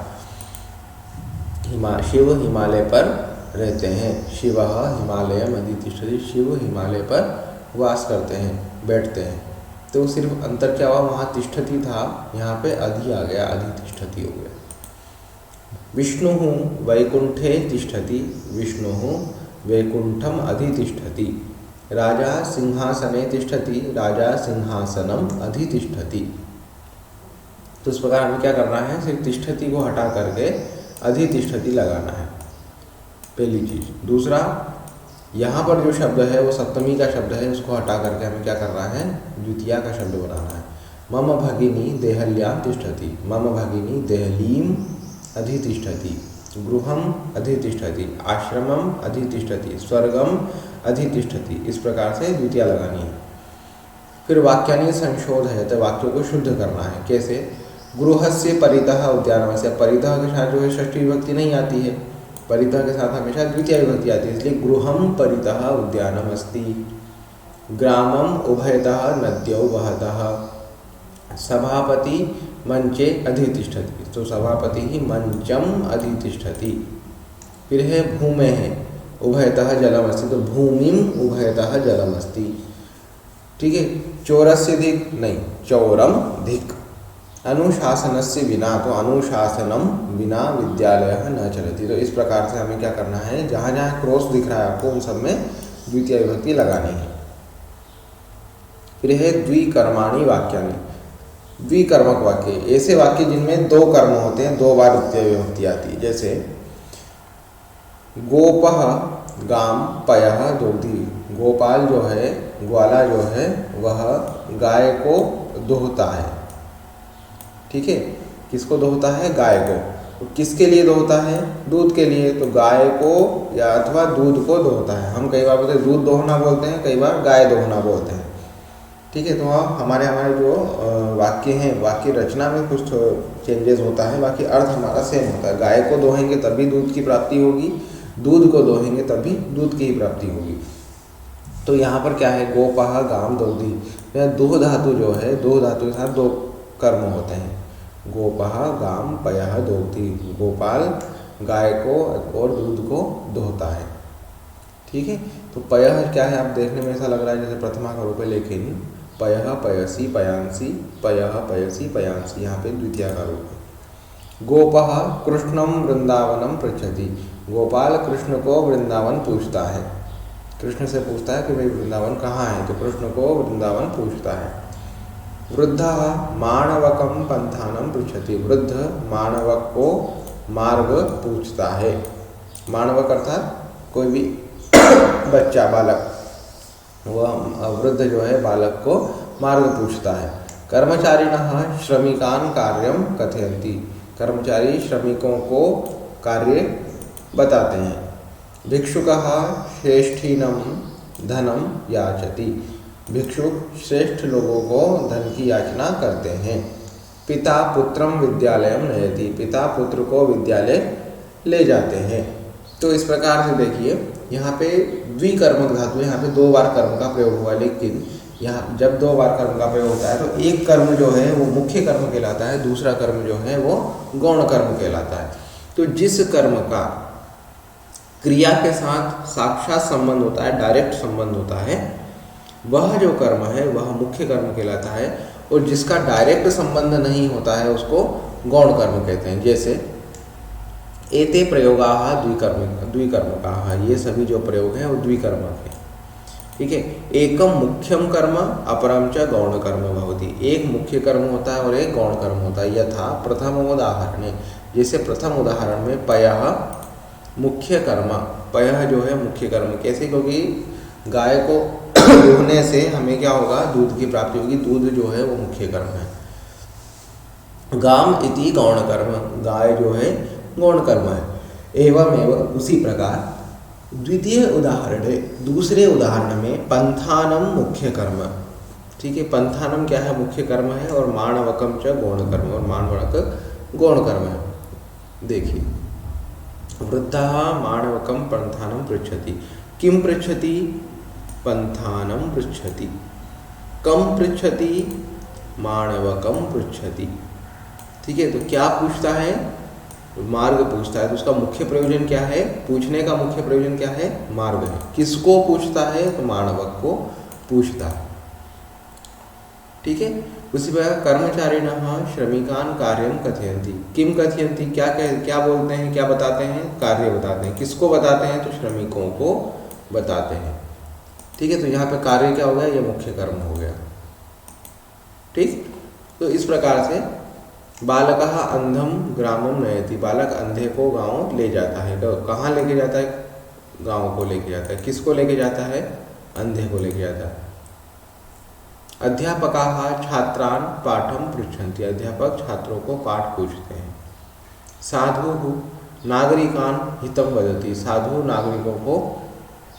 शिव हिमालय पर रहते हैं, शिवः हिमालयम अधितिष्ठति, शिव हिमालय पर वास करते हैं, बैठते हैं। तो सिर्फ अंतर क्या हुआ, वहाँ तिष्ठति था, यहाँ पे अधि आ गया, अधितिष्ठति हो गया। विष्णुः वैकुंठे तिष्ठति, विष्णुः वैकुंठम अधितिष्ठति। राजा सिंहासने तिष्ठति, राजा सिंहासनम अधितिष्ठति। तो इस प्रकार हमें क्या करना है, सिर्फ तिष्ठति को हटा करके अधितिष्ठति लगाना है, पहली चीज। दूसरा, यहाँ पर जो शब्द है वो सप्तमी का शब्द है, उसको हटा करके हमें क्या करना है, द्वितीया का शब्द बनाना है। मम भगिनी देहल्यां तिष्ठति, मम भगिनी देहलीम अधितिष्ठति। गृहम अधितिष्ठति, आश्रमम अधितिष्ठति, स्वर्गम अधितिष्ठति। इस प्रकार से द्वितीया लगानी है। फिर वाक्यानि संशोधयत, वाक्यों को शुद्ध करना है। कैसे, गृहस्य परितः उद्यानवस्य, परितः के साथ जो है षष्ठी विभक्ति नहीं आती है, परितः के साथ हमेशा द्वितीय विभक्ति आती है, इसलिए गृहम परितः उद्यानमस्ति। ग्रामम उभयतः नद्यौ वहतः। सभापति मंचे अधितिष्ठति, तो सभापति ही मंचम अधितिष्ठति। फिर है भूमे है उभयतः जलमस्ति, तो भूमिम उभयतः जलमस्ति, ठीक है। चोरस्य धिक् नहीं, चौरम धिक्। अनुशासनस्य विना, तो अनुशासनम बिना विद्यालयः न चलति। तो इस प्रकार से हमें क्या करना है, जहाँ जहाँ क्रॉस दिख रहा है आपको उन सब में द्वितीय विभक्ति लगानी है। फिर है द्विकर्माणि वाक्यानि, द्विकर्मक वाक्य, ऐसे वाक्य जिनमें 2 कर्म होते हैं, 2 बार द्वितीय विभक्ति आती है। जैसे गोपः गाम पयः दोग्धी, गोपाल जो है, ग्वाला जो है, वह गाय को दोहता है, ठीक है। किसको दोहता है, गाय को। तो किसके लिए दोहता है, दूध के लिए, तो गाय को या अथवा दूध को दोहता है। हम कई बार बोलते हैं दूध दोहना बोलते हैं, कई बार गाय दोहना बोलते हैं, ठीक है। तो हमारे जो वाक्य हैं, वाक्य रचना में कुछ चेंजेस होता है, बाकी अर्थ हमारा सेम होता है। गाय को दोहेंगे तभी दूध की प्राप्ति होगी, दूध को दोहेंगे तभी दूध की ही प्राप्ति होगी। तो यहाँ पर क्या है, गोपः गाम दोग्धी, दोह धातु जो है, दोह धातु के साथ 2 कर्म होते हैं। गोपः गाम पयः दोग्धी, गोपाल गाय को और दूध को दोहता है, ठीक है। तो पयः क्या है, आप देखने में ऐसा लग रहा है जैसे प्रथमा का रूप है, लेकिन पयः पयसी पयांसी, पयः पयसी पयांसी, यहाँ पे द्वितीय का रूप है। गोपः कृष्णम वृंदावनम पृच्छति, गोपाल कृष्ण को वृंदावन पूछता है, कृष्ण से पूछता है कि भाई वृंदावन कहाँ है, तो कृष्ण को वृंदावन पूछता है। वृद्धः माणवकम पंथानम पृच्छति, वृद्ध माणवक को मार्ग पूछता है। माणवक अर्थात कोई भी बच्चा, बालक, वह वृद्ध जो है बालक को मार्ग पूछता है। कर्मचारिणः श्रमिकान् कार्यं कथयन्ति। कर्मचारी श्रमिकों को कार्य बताते हैं। भिक्षुकः श्रेष्ठीनं धनम याचति। भिक्षुक श्रेष्ठ लोगों को धन की याचना करते हैं। पिता पुत्रम विद्यालयम नयति। पिता पुत्र को विद्यालय ले जाते हैं। तो इस प्रकार से देखिए यहाँ पे द्विकर्मक धातु, यहाँ पे 2 बार कर्म का प्रयोग हुआ, लेकिन यहाँ जब 2 बार कर्म का प्रयोग होता है तो एक कर्म जो है वो मुख्य कर्म कहलाता है, दूसरा कर्म जो है वो गौण कर्म कहलाता है। तो जिस कर्म का क्रिया के साथ साक्षात संबंध होता है, डायरेक्ट संबंध होता है, वह जो कर्म है वह मुख्य कर्म कहलाता है, और जिसका डायरेक्ट संबंध नहीं होता है उसको गौण कर्म कहते हैं। जैसे एते प्रयोगाः द्विकर्मकाः, ये सभी जो प्रयोग हैं वो द्विकर्मक है। ठीक है। एकम मुख्यम कर्म अपरम च गौण कर्म भवति। एक मुख्य कर्म होता है और एक गौण कर्म होता है। यथा प्रथम उदाहरण, जैसे प्रथम उदाहरण में पयः मुख्य कर्म, पयः जो है मुख्य कर्म। कैसे? क्योंकि गाय को दूहने से हमें क्या होगा? दूध की प्राप्ति होगी। दूध जो है वो मुख्य कर्म है। गाम इति गौण कर्म, गाय जो है गौण कर्म है। एवं उसी प्रकार द्वितीय उदाहरण है, दूसरे उदाहरण में पंथानम मुख्य कर्म। ठीक है। पंथानम क्या है? मुख्य कर्म है, और माणवकम च गौण कर्म, और माणवक गौण कर्म है। देखिए, वृद्धः माणवकम पंथानम पृच्छति। किम पृच्छति? पंथानम पृच्छति। कम पृच्छति? माणवकम पृच्छति। ठीक है। तो क्या पूछता है? मार्ग पूछता है। तो उसका मुख्य प्रयोजन क्या है? पूछने का मुख्य प्रयोजन क्या है? मार्ग है। किसको पूछता है? तो माणवक को पूछता है। ठीक है। उसी प्रकार कर्मचारिणः श्रमिकान् कार्यं कथयन्ति। किम कथयन्ति? क्या बोलते हैं, क्या बताते हैं? कार्य बताते हैं। किसको बताते हैं? तो श्रमिकों को बताते हैं। ठीक है। तो यहाँ पे कार्य क्या हो गया? ये मुख्य कर्म हो गया। ठीक। तो इस प्रकार से बालकः अंधम ग्रामम नयति। बालक अंधे को गांव ले जाता है। तो कहाँ लेके जाता है? गांव को लेके जाता है। किसको लेके जाता है? अंधे को लेके जाता है। अध्यापकाः छात्रान् पाठं पृच्छन्ति। अध्यापक छात्रों को पाठ पूछते हैं। साधुः नागरिकान् हितं वदति। साधु नागरिकों को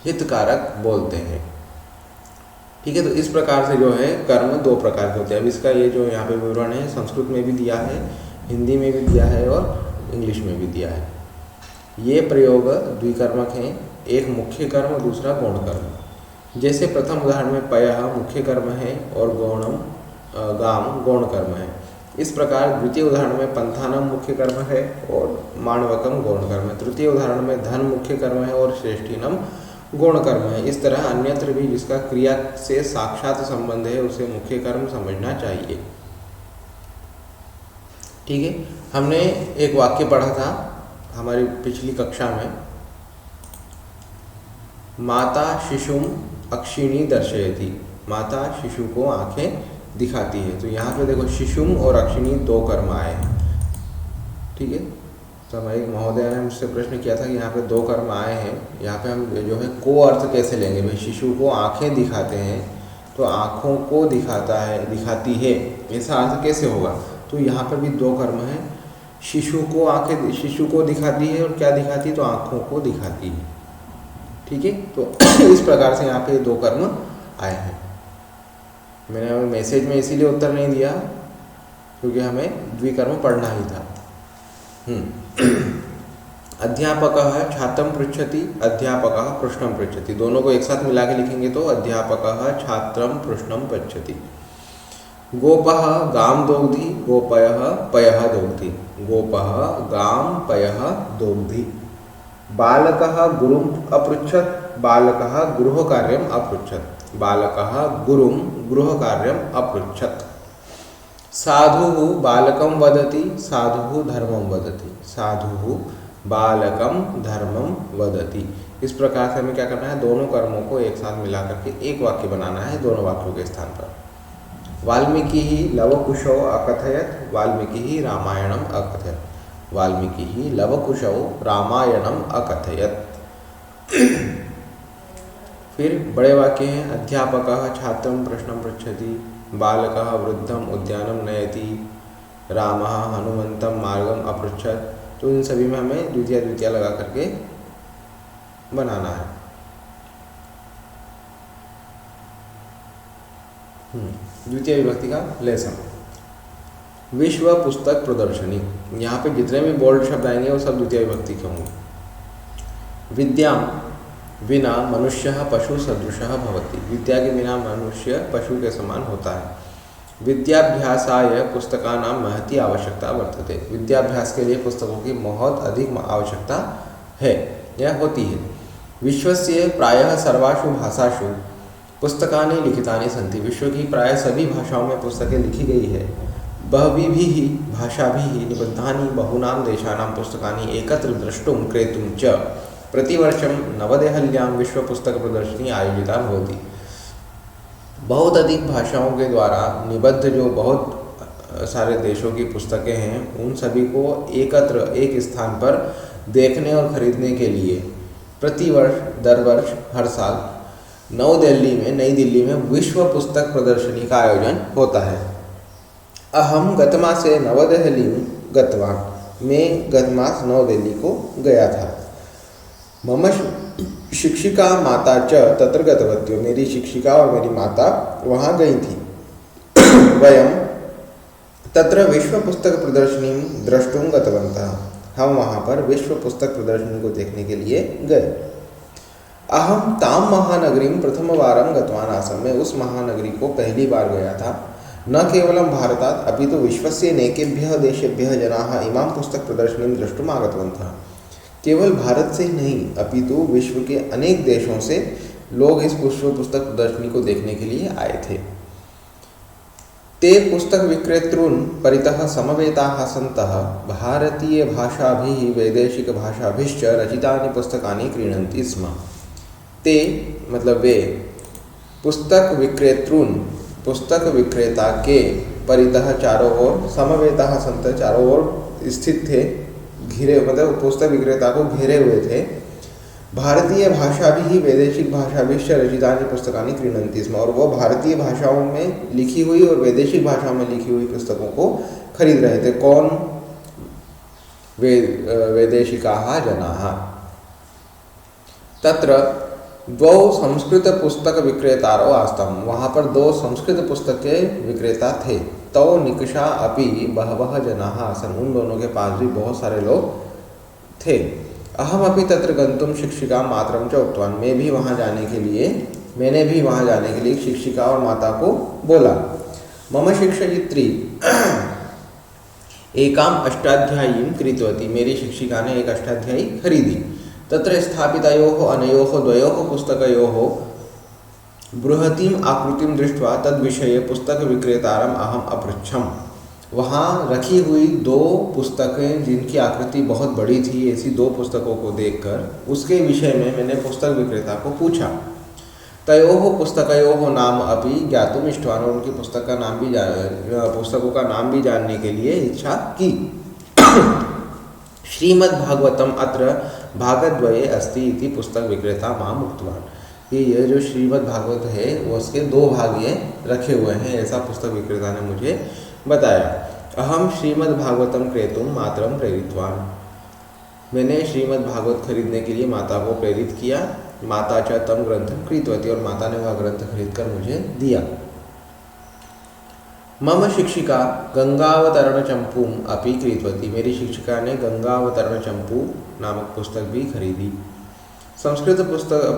हितकारक बोलते हैं। ठीक है। तो इस प्रकार से जो है कर्म 2 प्रकार के होते हैं। अब इसका ये जो यहाँ पे विवरण है संस्कृत में भी दिया है, हिंदी में भी दिया है और इंग्लिश में भी दिया है। ये प्रयोग द्विकर्मक हैं, एक मुख्य कर्म, दूसरा गौण कर्म। जैसे प्रथम उदाहरण में पयः मुख्य कर्म है और गाम गौण कर्म है। इस प्रकार द्वितीय उदाहरण में पंथानम मुख्य कर्म है और माणवकम गौण कर्म है। तृतीय उदाहरण में धन मुख्य कर्म है और श्रेष्ठीनम गौण कर्म है। इस तरह अन्यत्र भी जिसका क्रिया से साक्षात संबंध है उसे मुख्य कर्म समझना चाहिए। ठीक है। हमने एक वाक्य पढ़ा था हमारी पिछली कक्षा में, माता शिशुम अक्षिणी दर्शयति। माता शिशु को आंखें दिखाती है। तो यहाँ पे देखो शिशुम और अक्षिणी 2 कर्म आए हैं। ठीक है। तो हमारे महोदय ने मुझसे प्रश्न किया था कि यहाँ पे 2 कर्म आए हैं, यहाँ पे हम जो है को अर्थ कैसे लेंगे? भाई शिशु को आंखें दिखाते हैं तो आँखों को दिखाता है, दिखाती है, ऐसा अर्थ कैसे होगा? तो यहाँ पर भी 2 कर्म हैं। शिशु को आंखें, शिशु को दिखाती है और क्या दिखाती है? तो आँखों को दिखाती है। ठीक है। तो इस प्रकार से यहाँ पे 2 कर्म आए हैं। मैंने मैसेज में इसीलिए उत्तर नहीं दिया क्योंकि हमें द्विकर्म पढ़ना ही था। अध्यापकः छात्रं पृच्छति, अध्यापकः प्रश्नं पृच्छति। दोनों को एक साथ मिला के लिखेंगे तो अध्यापकः छात्रं प्रश्नं पृच्छति। गोपः गां दोग्धि, गोपयः पयः दोग्धि। गोपः गां पयः दोग्धि। बालकः गुरुं अपृच्छत्, बालकः गृहकार्यम् अपृच्छत्। बालकः गुरुं गृहकार्यम् अपृच्छत्। साधुः बालकं वदति, साधुः धर्मं वदति। साधुः बालकं धर्मं वदति। इस प्रकार से हमें क्या करना है? दोनों कर्मों को एक साथ मिला करके एक वाक्य बनाना है दोनों वाक्यों के स्थान पर। वाल्मीकिः लवकुशौ अकथयत्, वाल्मीकिः रामायणम् अकथयत्। वाल्मीकिः लवकुशौ रामायणम् अकथयत्। फिर बड़े वाक्य हैं, अध्यापकः छात्रं प्रश्नं पृच्छति, बालकः वृद्धम उद्यानं नयति, रामः हनुमन्तं मार्गम अपृच्छत्। तो इन सभी में हमें द्वितीय द्वितीय लगा करके बनाना है। द्वितीय विभक्ति का लेसन। विश्व पुस्तक प्रदर्शनी, यहाँ पे जितने भी बोल्ड शब्द आएंगे वो सब द्वितीय विभक्ति के होंगे। विद्या विना मनुष्य पशु सदृश भवति, विद्या के बिना मनुष्य पशु के समान होता है। विद्याभ्यासाय पुस्तकानां महती आवश्यकता वर्तते, विद्याभ्यास के लिए पुस्तकों की बहुत अधिक आवश्यकता है या होती है। विश्वस्य प्रायः सर्वासु भाषासु पुस्तकानि लिखितानि सन्ति, विश्व की प्राय सभी भाषाओं में पुस्तकें लिखी गई है। बहवीभिः भाषाभिः निबद्धानि बहूनां देशानां पुस्तकानि एकत्र द्रष्टुं क्रेतुं च प्रतिवर्षं नवदेहल्यां विश्व पुस्तक प्रदर्शनी आयोजिता भवति। बहुत अधिक भाषाओं के द्वारा निबद्ध जो बहुत सारे देशों की पुस्तकें हैं, उन सभी को एकत्र एक स्थान पर देखने और खरीदने के लिए प्रतिवर्ष दर वर्ष हर साल नई दिल्ली में विश्व पुस्तक प्रदर्शनी का आयोजन होता है। अहम गतमासे नवदेहलीं गतवान्, मैं गतमास नव दिल्ली को गया था। मम शिक्षिका माता च तत्र गतवत्यो, मेरी शिक्षिका और मेरी माता वहाँ गई थी। वयं तत्र विश्व पुस्तक प्रदर्शनी द्रष्टुं गतवन्तः, हम वहाँ पर विश्व पुस्तक प्रदर्शनी को देखने के लिए गए। अहम तां महानगरीं प्रथमवारं गतवान् आसम्, मैं उस महानगरी को पहली बार गया था। न केवलं भारतात् अपि तु विश्वस्य अनेकेभ्यः देशेभ्यः जनाः इमां पुस्तक प्रदर्शनीं द्रष्टुम् आगतवन्तः, केवल भारत से ही नहीं अपितु विश्व के अनेक देशों से लोग इस विश्व पुस्तक प्रदर्शनी को देखने के लिए आए थे। ते पुस्तक विक्रेतॄन् परितः समवेताः सन्तः भारतीय भाषाभिः वैदेशिक भाषाभिश्च रचितानि पुस्तकानि क्रीणन्ति स्म। ते मतलब वे, पुस्तक विक्रेतॄन् पुस्तक विक्रेता के, परितः चारों ओर, समवेताः सन्तः चारों ओर स्थित थे, घिरे मतलब पुस्तक विक्रेता को घेरे हुए थे। भारतीय भाषा भी वैदेशिक भाषा भी रचितानि पुस्तकानि क्रीणन्ति स्म, और वो भारतीय भाषाओं में लिखी हुई और वैदेशिक भाषाओं में लिखी हुई पुस्तकों को खरीद रहे थे। कौन? वैदेशिकाः जनाः। तत्र द्वौ संस्कृत पुस्तक विक्रेतारौ आस्ताम्, वहाँ पर दो संस्कृत पुस्तक के विक्रेता थे। तौ निकषा अपि बहवः जनाः आसन्, उन दोनों के पास भी बहुत सारे लोग थे। अहम अपि तत्र गन्तुं शिक्षिका मातरं च उक्तवान्, मैंने भी वहाँ जाने के लिए शिक्षिका और माता को बोला। मम शिक्षयित्री एकाम अष्टाध्यायीं कृतवती, मेरी शिक्षिका ने एक अष्टाध्यायी खरीदी। तत्र स्थापितयोः अनयोः द्वयोः पुस्तकयोः बृहतीं आकृतिं दृष्ट्वा तद्विषये पुस्तक विक्रेतारम् अहम अपृच्छम्, वहाँ रखी हुई दो पुस्तकें जिनकी आकृति बहुत बड़ी थी, ऐसी दो पुस्तकों को देखकर उसके विषय में मैंने पुस्तक विक्रेता को पूछा। तयोः पुस्तकयोः नाम अपि ज्ञातुम् इष्टवान्, उनकी पुस्तकों का नाम भी जानने के लिए इच्छा की। श्रीमद्भागवतम अत्र भागद्वये अस्ति इति पुस्तक विक्रेता माम उक्तवान्, ये जो श्रीमद्भागवत है वो उसके दो भाग ये रखे हुए हैं, ऐसा पुस्तक विक्रेता ने मुझे बताया। अहम श्रीमद्भागवतम क्रेतुं मातरं प्रेरितवान्, मैंने श्रीमद्भागवत खरीदने के लिए माता को प्रेरित किया। माता च तम ग्रंथं क्रीतवती, और माता ने वह ग्रंथ खरीद कर मुझे दिया। मम शिक्षिका गंगावतरण चंपूम अपि क्रीतवती, मेरी शिक्षिका ने गंगावतरण चंपू नामक पुस्तक भी खरीदी। संस्कृत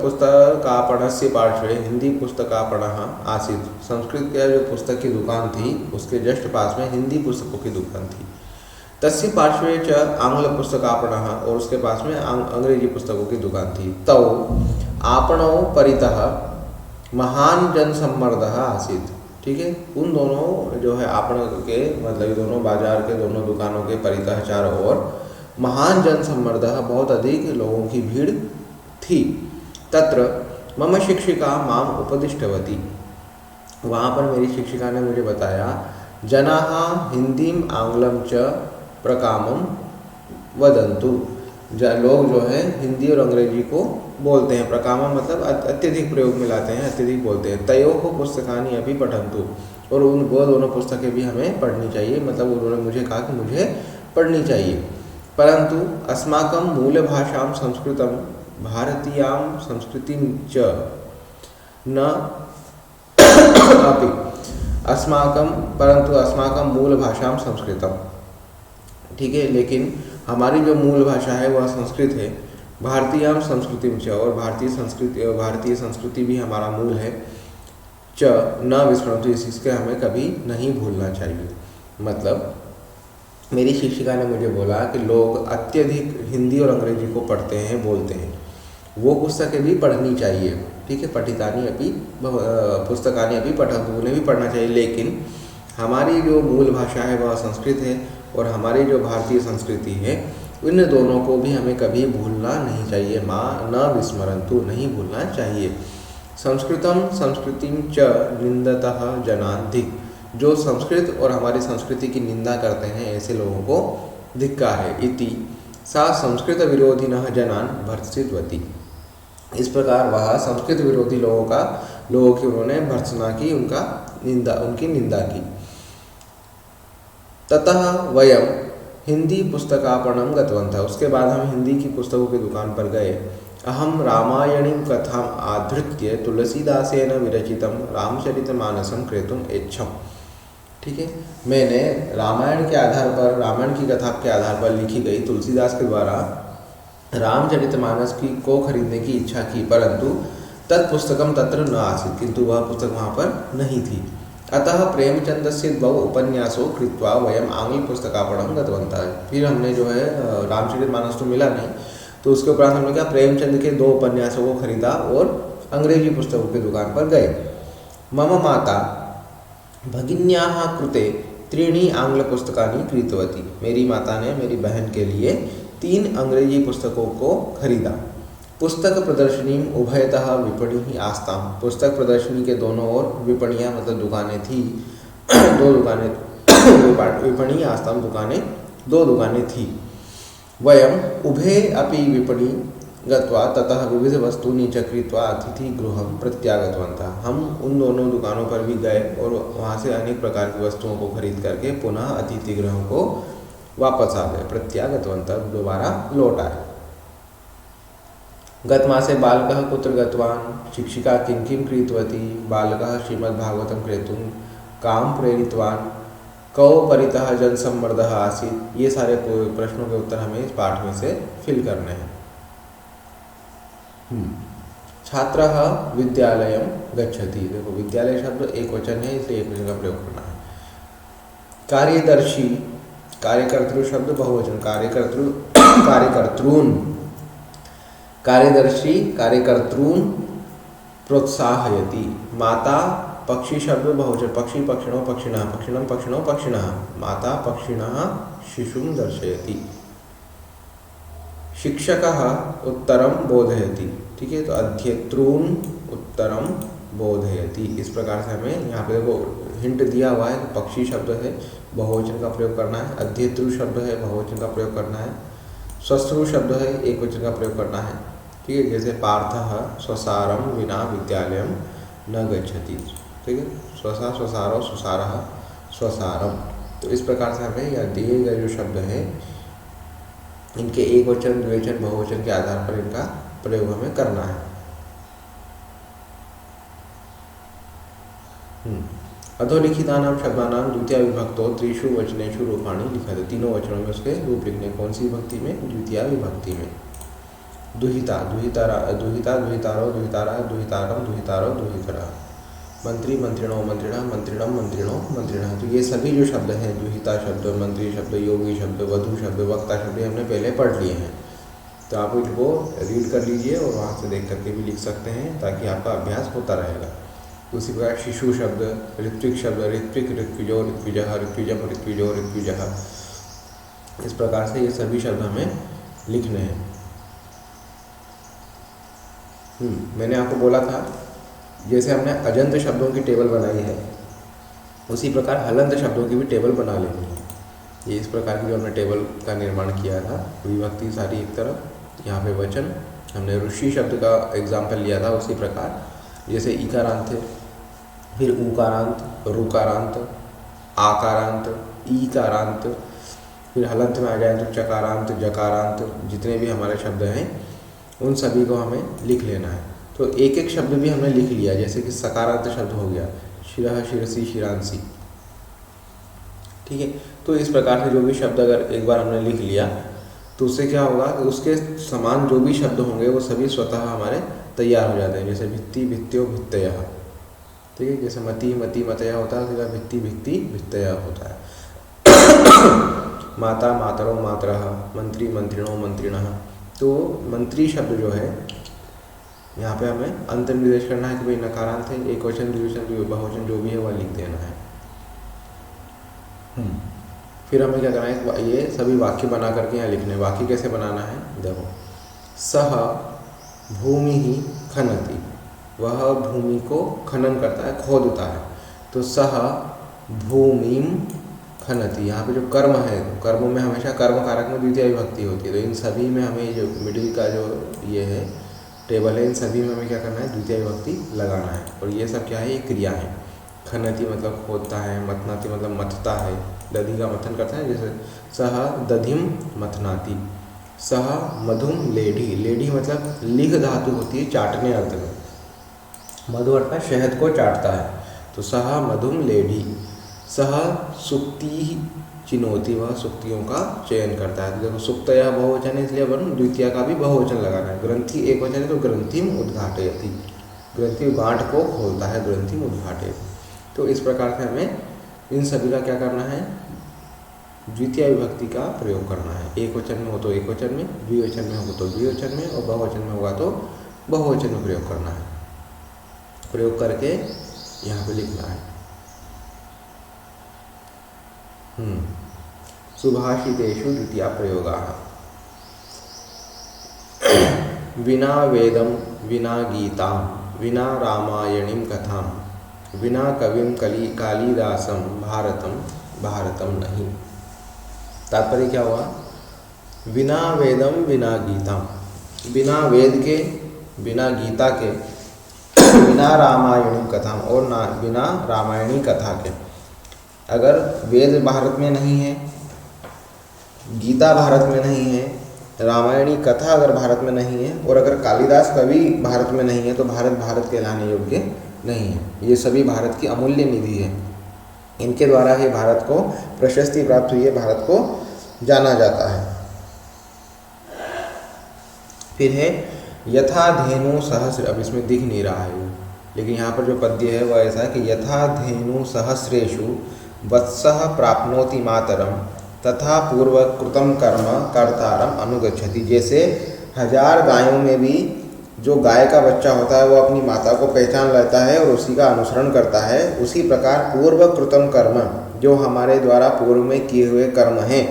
पुस्तकापणस्य पार्श्वे हिंदी पुस्तकापणः आसीत्, संस्कृत का जो पुस्तक की दुकान थी उसके जस्ट पास में हिंदी पुस्तकों की दुकान थी। तस्य पार्श्वे च आंग्ल पुस्तकापणः, और उसके पास में अंग्रेजी पुस्तकों की दुकान थी। तौ आपणौ परितः महान जनसम्मर्दः आसीत्, ठीक है, उन दोनों जो है आपण के मतलब दोनों बाजार के दोनों दुकानों के परितः चारों ओर महान जनसम्मर्दः, बहुत अधिक लोगों की भीड़ थी। तत्र मम शिक्षिका माम उपदिष्टवती, वहाँ पर मेरी शिक्षिका ने मुझे बताया। जनाः हिंदीम आंग्लम च प्रकामं वदन्तु, लोग जो है हिंदी और अंग्रेजी को बोलते हैं। प्रकामा मतलब अत्यधिक प्रयोग में लाते हैं, अत्यधिक बोलते हैं। तयोः पुस्तकानि अपि पठन्तु, और वो दोनों पुस्तकें भी हमें पढ़नी चाहिए, मतलब उन्होंने मुझे कहा कि मुझे पढ़नी चाहिए। परंतु अस्माकं मूलभाषां संस्कृतं भारतीयां संस्कृतिं च न अपि परंतु अस्माकं मूलभाषां संस्कृतम, ठीक है, लेकिन हमारी जो मूल भाषा है वह संस्कृत है। भारतीयां संस्कृतिं च, और भारतीय संस्कृति भी हमारा मूल है। च न विस्मरन्तु, इसके हमें कभी नहीं भूलना चाहिए। मतलब मेरी शिक्षिका ने मुझे बोला कि लोग अत्यधिक हिंदी और अंग्रेजी को पढ़ते हैं, बोलते हैं, वो पुस्तकें भी पढ़नी चाहिए, ठीक है। पठितानि अपि पुस्तकानि अपि पठन्तु, उन्हें भी पढ़ना चाहिए, लेकिन हमारी जो मूल भाषा है वह संस्कृत है, और हमारी जो भारतीय संस्कृति है, इन दोनों को भी हमें कभी भूलना नहीं चाहिए। माँ न विस्मरन्तु, नहीं भूलना चाहिए। संस्कृतम संस्कृतिं च निंदतः जनान् धिक्, जो संस्कृत और हमारी संस्कृति की निंदा करते हैं ऐसे लोगों को धिक्कार है। इति सा संस्कृत विरोधिनः जनान् भर्त्सितवती, इस प्रकार वह संस्कृत विरोधी लोगों की उन्होंने भर्त्सना की, उनकी निंदा की। ततः वयं हिंदी पुस्तकापणं गतवन्तः, उसके बाद हम हिंदी की पुस्तकों की दुकान पर गए। अहम रामायणीं कथाम् आधृत्य तुलसीदासेन विरचितं रामचरितमानसं क्रेतुम् ऐच्छम्, ठीक है। मैंने रामायण के आधार पर, रामायण की कथा के आधार पर लिखी गई तुलसीदास के द्वारा रामचरितमानस को खरीदने की इच्छा की, परंतु तत्पुस्तकं तत्र न आसीत्, किंतु वह पुस्तक वहाँ पर नहीं थी। अतः प्रेमचंदस्य द्वौ उपन्यासों कृत्वा वयम आंग्ल पुस्तकापणं गतवन्तः, फिर हमने जो है रामचरितमानस तो मिला नहीं, तो उसके उपरांत हमने क्या प्रेमचंद के 2 उपन्यासों को खरीदा और अंग्रेजी पुस्तकों की दुकान पर गए। मम माता भगिन्याः कृते 3 आंग्लपुस्तकानि क्रीतवती, मेरी माता ने मेरी बहन के लिए 3 अंग्रेजी पुस्तकों को खरीदा। पुस्तक प्रदर्शनी उभयतः विपणि आस्ताम, पुस्तक प्रदर्शनी के दोनों ओर विपणियाँ मतलब दुकानें थी, 2 दुकानें, विपणि आस्ताम दुकानें, 2 दुकानें थी। वयम उभे अपि विपणि गत्वा ततः विविध वस्तूनि च क्रीत्वा अतिथिगृहं प्रत्यागतवन्तः, हम उन दोनों दुकानों पर भी गए और वहाँ से अनेक प्रकार की वस्तुओं को खरीद करके पुनः अतिथिगृह को वापस आ गए। प्रत्यागतवन्तः, दोबारा लौट आए। गतमासे बालकः कुत्र गतवान्, शिक्षिका किं किं क्रीतवती, बालकः श्रीमद्भागवतं क्रेतुं कां प्रेरितवान्, कौ परितः जनसम्मर्दः आसीत्, ये सारे प्रश्नों के उत्तर हमें इस पाठ में से फिल करने हैं। छात्रः विद्यालयं गच्छति, देखो विद्यालय शब्द एक वचन है, इसलिए एक वचन का प्रयोग करना है। कार्यदर्शी, कार्यकर्तृ शब्द बहुवचन, कार्यकर्तॄन्, कार्यदर्शी कार्यकर्तॄन् प्रोत्साहयति। माता पक्षी शब्द बहुवचन, पक्षी पक्षिणों पक्षिणः, पक्षिणं पक्षिणों पक्षिणः, माता पक्षिणः शिशुं दर्शयति। शिक्षकः उत्तरं बोधयति, ठीक है, तो अध्येतॄन् उत्तरं बोधयति, इस प्रकार से हमें यहाँ पे देखो हिंट दिया हुआ है। पक्षी शब्द है, बहुवचन का प्रयोग करना है। अध्येतृ शब्द है, बहुवचन का प्रयोग करना है। स्वश्रु शब्द है, एक वचन का प्रयोग करना है, ठीक है, जैसे पार्थः स्वसारं विना विद्यालयं न गच्छति, ठीक है, स्वसा स्वसारो सुसारः स्वसारम। तो इस प्रकार से हमें यह दिए गए जो शब्द है इनके एक वचन, द्विवचन, बहुवचन के आधार पर इनका प्रयोग हमें करना है। अधोलिखितानां शब्दानां द्वितीय विभक्तो 3 वचनेषु रूपाणि लिखत, तीनों वचनों में उसके रूप लिखने, कौन सी विभक्ति में, द्वितीय विभक्ति में। दुहिता, दुहितारा, दुहिता, दुहितारो, दुहितारा, दुहितारम, दुहितारो, दुहितरा। मंत्री, मंत्रिणों, मंत्रिणा, मंत्रिणम, मंत्रिणों, मंत्रिणः। तो ये सभी जो शब्द हैं, दुहिता शब्द, मंत्री शब्द, योगी शब्द, वधु शब्द, वक्ता शब्द, हमने पहले पढ़ लिए हैं, तो आप इनको रीड कर लीजिए और वहाँ से देख करके भी लिख सकते हैं, ताकि आपका अभ्यास होता रहेगा। उसी प्रकार शिशु शब्द, ऋत्विक शब्द, ऋत्विक, ऋत्विजो, ऋत्विजः, ऋत्विजम, ऋत्विजो, ऋत्विजः, इस प्रकार से ये सभी शब्द हमें लिखने हैं। मैंने आपको बोला था जैसे हमने अजंत शब्दों की टेबल बनाई है, उसी प्रकार हलंत शब्दों की भी टेबल बना लेनी है। ये इस प्रकार की जो हमने टेबल का निर्माण किया था, विभक्ति सारी एक तरफ, यहाँ पे वचन, हमने ऋषि शब्द का एग्जाम्पल लिया था उसी प्रकार, जैसे इकारांत है, फिर उकारांत, रुकारांत, आकारांत, ईकारांत, फिर हलंत में आ जाए तो चकारांत, जकारांत, जितने भी हमारे शब्द हैं उन सभी को हमें लिख लेना है। तो एक एक शब्द भी हमने लिख लिया, जैसे कि सकारांत शब्द हो गया शिरः, शिरसी, शिरांसी, ठीक है। तो इस प्रकार से जो भी शब्द अगर एक बार हमने लिख लिया तो उससे क्या होगा कि उसके समान जो भी शब्द होंगे वो सभी स्वतः हमारे तैयार हो जाते हैं। जैसे भित्ति, भित्त्यो, भित्तयः, ठीक है। जैसे मति, मति, मतयः होता है, उसका भित्ति, भित्ति, भित्तयः होता है। माता, मातरो, मातरः, मंत्री, मंत्रिणो, मंत्रिणः। तो मंत्री शब्द जो है यहाँ पे हमें अंत निर्देश करना है कि भाई नकारांत है, एक वचन, द्विवचन, बहुवचन जो भी है वह लिख देना है। फिर हमें क्या करना है, ये सभी वाक्य बना करके यहाँ लिखने। वाक्य कैसे बनाना है, देखो, सह भूमि ही खनति, वह भूमि को खनन करता है, खोदता है। तो सह भूमिम खनति, यहाँ पे जो कर्म है, कर्म में हमेशा कर्म कारक में द्वितीय विभक्ति होती है। तो इन सभी में हमें जो मिडिल का जो ये है टेबल है, इन सभी में हमें क्या करना है, द्वितीय विभक्ति लगाना है। और ये सब क्या है, ये क्रिया है। खनति मतलब खोदता है, मतनाति मतलब मथता है, दधि का मथन करता है। जैसे सह दधिम मथनाति, सह मधुम लेढ़ी, लेढ़ी मतलब लिघ धातु होती है चाटने अर्थ में, मधु अर्थात शहद को चाटता है। तो सह मधुम लेढ़ी, सह सुक्ति चिनोति, वह सुक्तियों का चयन करता है। तो देखो सुक्तयः बहुवचन है, इसलिए वरुण द्वितीय का भी बहुवचन लगाना है। ग्रंथि एक वचन है तो ग्रंथिम उद्घाटयति, ग्रंथि गांठ को खोलता है, ग्रंथिम उद्घाटयति। तो इस प्रकार से हमें इन सभी का क्या करना है, द्वितीय विभक्ति का प्रयोग करना है। एक वचन में हो तो एक वचन में, द्विवचन में होगा तो द्विवचन में, और बहुवचन में होगा तो बहुवचन में प्रयोग करना है। प्रयोग करके यहाँ पे लिखना है। सुभाषितेषु द्वितीया प्रयोगाः। विना वेदम विना गीतां विना रामायणीं कथां विना कविं कालिदासं भारतम भारतम नहीं। तात्पर्य क्या हुआ, बिना वेदम विना गीता, बिना वेद के, बिना गीता के, बिना रामायणी कथा, और ना बिना रामायणी कथा के। अगर वेद भारत में नहीं है, गीता भारत में नहीं है, रामायणी कथा अगर भारत में नहीं है, और अगर कालिदास कवि भारत में नहीं है, तो भारत भारत कहलाने योग्य नहीं है। ये सभी भारत की अमूल्य निधि है, इनके द्वारा ही भारत को प्रशस्ति प्राप्त हुई है, भारत को जाना जाता है। फिर है यथा धेनु सहस्र, अब इसमें दिख नहीं रहा है लेकिन यहाँ पर जो पद्य है वह ऐसा है कि यथा धेनु सहस्रेषु वत्सः प्राप्नोति मातरम तथा पूर्वकृतं कर्म कर्तारम अनुगच्छति। जैसे 1000 गायों में भी जो गाय का बच्चा होता है वो अपनी माता को पहचान लेता है और उसी का अनुसरण करता है, उसी प्रकार पूर्वकृतम कर्म, जो हमारे द्वारा पूर्व में किए हुए कर्म हैं,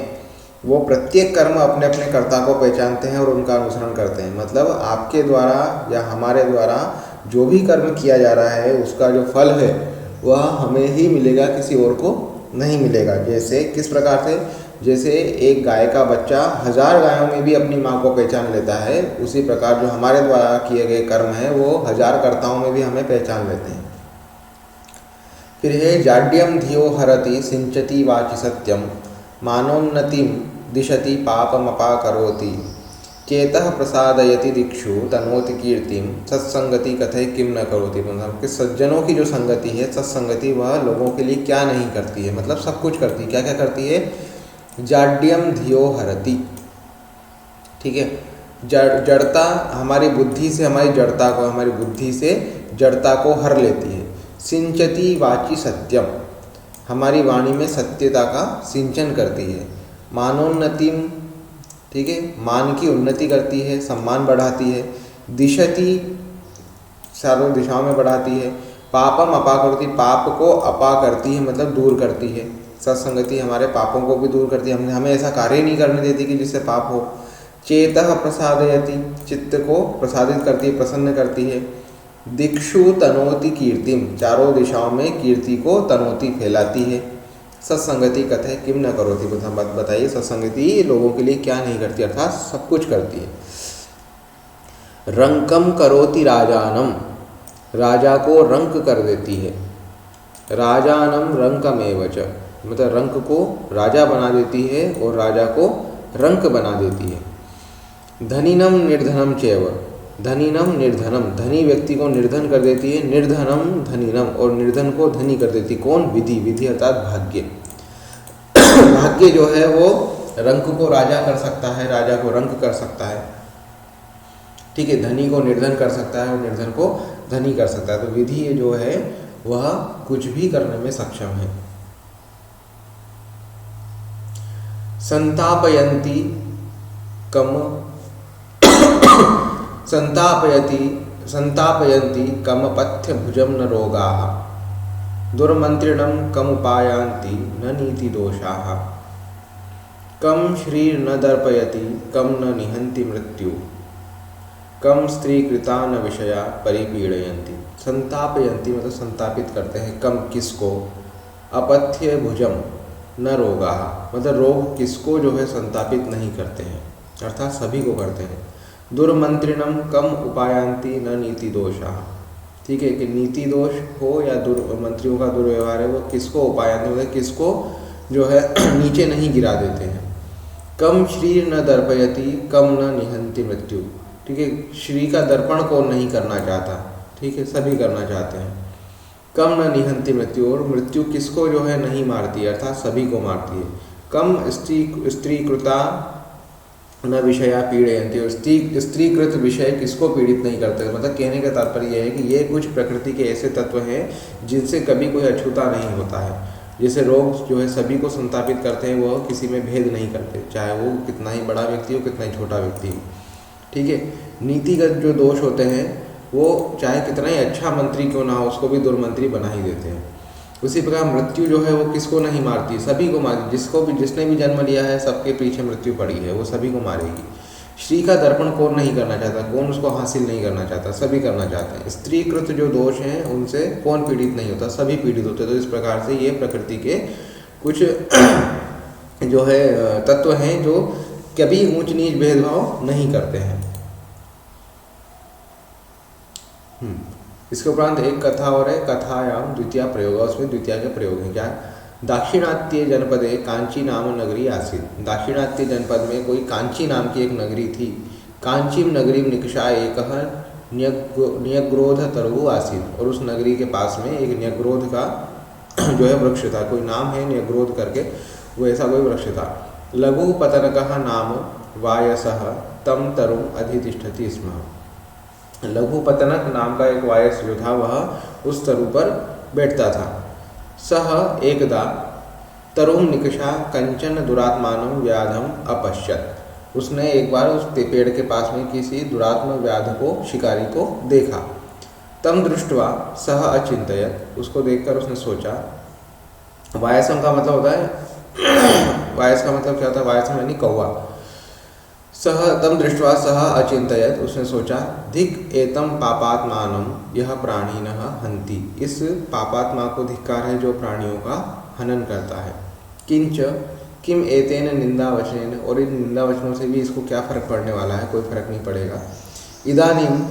वो प्रत्येक कर्म अपने अपने कर्ता को पहचानते हैं और उनका अनुसरण करते हैं। मतलब आपके द्वारा या हमारे द्वारा जो भी कर्म किया जा रहा है उसका जो फल है वह हमें ही मिलेगा, किसी और को नहीं मिलेगा। जैसे किस प्रकार से, जैसे एक गाय का बच्चा 1000 गायों में भी अपनी माँ को पहचान लेता है, उसी प्रकार जो हमारे द्वारा किए गए कर्म हैं वो 1000 कर्ताओं में भी हमें पहचान लेते हैं। फिर है जाड्यम धियो हरति सिंचति वाचि सत्यम मानोन्नतिम दिशति पापमपाकरोति चेतः प्रसादयति दिक्षु तनोति कीर्तिम सत्संगति कथय किम न करोति। मतलब कि सज्जनों की जो संगति है, सत्संगति, वह लोगों के लिए क्या नहीं करती है, मतलब सब कुछ करती है। क्या क्या करती है, जाड्यम धियो हरति, ठीक है, जड़ता, हमारी बुद्धि से हमारी जड़ता को, हमारी बुद्धि से जड़ता को हर लेती है। सिंचति वाचि सत्यम, हमारी वाणी में सत्यता का सिंचन करती है। मानोन्नतिम, ठीक है, मान की उन्नति करती है, सम्मान बढ़ाती है। दिशति, चारों दिशाओं में बढ़ाती है। पापम अपा करती, पाप को अपा करती है, मतलब दूर करती है। सत्संगति हमारे पापों को भी दूर करती है, हमें ऐसा कार्य नहीं करने देती कि जिससे पाप हो। चेतः प्रसादयति, चित्त को प्रसादित करती है, प्रसन्न करती है। दिक्षु तनोति कीर्तिम, चारों दिशाओं में कीर्ति को तनोति फैलाती है। सत्संगति कथय किम न करोति, बताइए सत्संगति लोगों के लिए क्या नहीं करती, अर्थात सब कुछ करती है। रंकम करोति राजानम, राजा को रंक कर देती है। राजानम रंकमेव च, मतलब रंक को राजा बना देती है और राजा को रंक बना देती है। धनिनम निर्धनम चैव, धनिनम निर्धनम, धनी व्यक्ति को निर्धन कर देती है। निर्धनम धनिनम, और निर्धन को धनी कर देती। कौन? विधि, विधि अर्थात भाग्य। भाग्य जो है वो रंक को राजा कर सकता है, राजा को रंक कर सकता है, ठीक है। धनी को निर्धन कर सकता है और निर्धन को धनी कर सकता है। तो विधि जो है वह कुछ भी करने में सक्षम है। संतापयन्ति कम संतापयन्ति कमपथ्य भुजम न रोगाः, दुर्मंत्रिणं कमुपायान्ति न नीति दोषाः, कम श्रीर न दर्पयति कम न निहन्ति मृत्यु, कम स्त्रीकृता न विषया परिपीडयन्ति। संतापयन्ति मतलब संतापित करते हैं। कम किसको? अपथ्य भुजम न रोगा, मतलब रोग किसको जो है संतापित नहीं करते हैं, अर्थात सभी को करते हैं। दुर्मंत्रिणम कम उपायांति न नीति दोषा, ठीक है, कि नीति दोष हो या मंत्रियों का दुर्व्यवहार है वो किसको उपायांति मतलब किसको जो है नीचे नहीं गिरा देते हैं। कम श्री न दर्पयति कम न निहंति मृत्यु, ठीक है, श्री का दर्पण कौन नहीं करना चाहता, ठीक है, सभी करना चाहते हैं। कम न निहंति मृत्यु, और मृत्यु किसको जो है नहीं मारती, अर्थात सभी को मारती है। कम स्त्रीकृता न विषया पीड़यन्ति, और स्त्रीकृत विषय किसको पीड़ित नहीं करते, मतलब कहने का तात्पर्य यह है कि ये कुछ प्रकृति के ऐसे तत्व हैं जिनसे कभी कोई अछूता नहीं होता है। जैसे रोग जो है सभी को संतापित करते हैं, वह किसी में भेद नहीं करते, चाहे वो कितना ही बड़ा व्यक्ति हो कितना ही छोटा व्यक्ति हो, ठीक है। नीतिगत जो दोष होते हैं वो चाहे कितना ही अच्छा मंत्री क्यों ना हो उसको भी दुर्मंत्री बना ही देते हैं। उसी प्रकार मृत्यु जो है वो किसको नहीं मारती, सभी को मारती। जिसने भी जन्म लिया है सबके पीछे मृत्यु पड़ी है, वो सभी को मारेगी। श्री का दर्पण कौन नहीं करना चाहता, कौन उसको हासिल नहीं करना चाहता, सभी करना चाहते हैं। स्त्रीकृत जो दोष हैं उनसे कौन पीड़ित नहीं होता, सभी पीड़ित होते हैं। तो इस प्रकार से ये प्रकृति के कुछ जो है तत्व हैं जो कभी ऊंच नीच भेदभाव नहीं करते हैं। इसके उपरांत एक कथा और है, कथायाम द्वितीय प्रयोग, उसमें द्वितीय के प्रयोग है। क्या? दाक्षिणात्य जनपदे कांची नाम नगरी आसीत, दाक्षिणात्य जनपद में कोई कांची नाम की एक नगरी थी। कांचीम नगरी निकषा एक न्यग्रोध तरु आसीत, और उस नगरी के पास में एक न्यग्रोध का जो है वृक्ष था, कोई नाम है न्यग्रोध करके, वो ऐसा कोई वृक्ष था। लघु पतनकः नाम वायसः तम तरुम अधितिष्ठति स्म, लघु पतनक नाम का एक वायस जो था वह उस तरु पर बैठता था। सह एकदा तरुम निकषा कंचन दुरात्मानं व्याधम अपश्यत, उसने एक बार उस पेड़ के पास में किसी दुरात्म व्याध को, शिकारी को देखा। तम दृष्ट्वा सह अचिंतयत, उसको देखकर उसने सोचा। वायसम का मतलब होता है वायस का मतलब क्या होता है, वायसम यानी कौवा। सह तम दृष्ट्वा सह अचिंतयत, उसने सोचा। धिक एतम पापात्मानम यह प्राणिनः हन्ति, इस पापात्मा को धिक्कार है जो प्राणियों का हनन करता है। किंच किम एतेन निंदा वचनेन, और इन निंदा वचनों से भी इसको क्या फर्क पड़ने वाला है, कोई फर्क नहीं पड़ेगा। इदानीम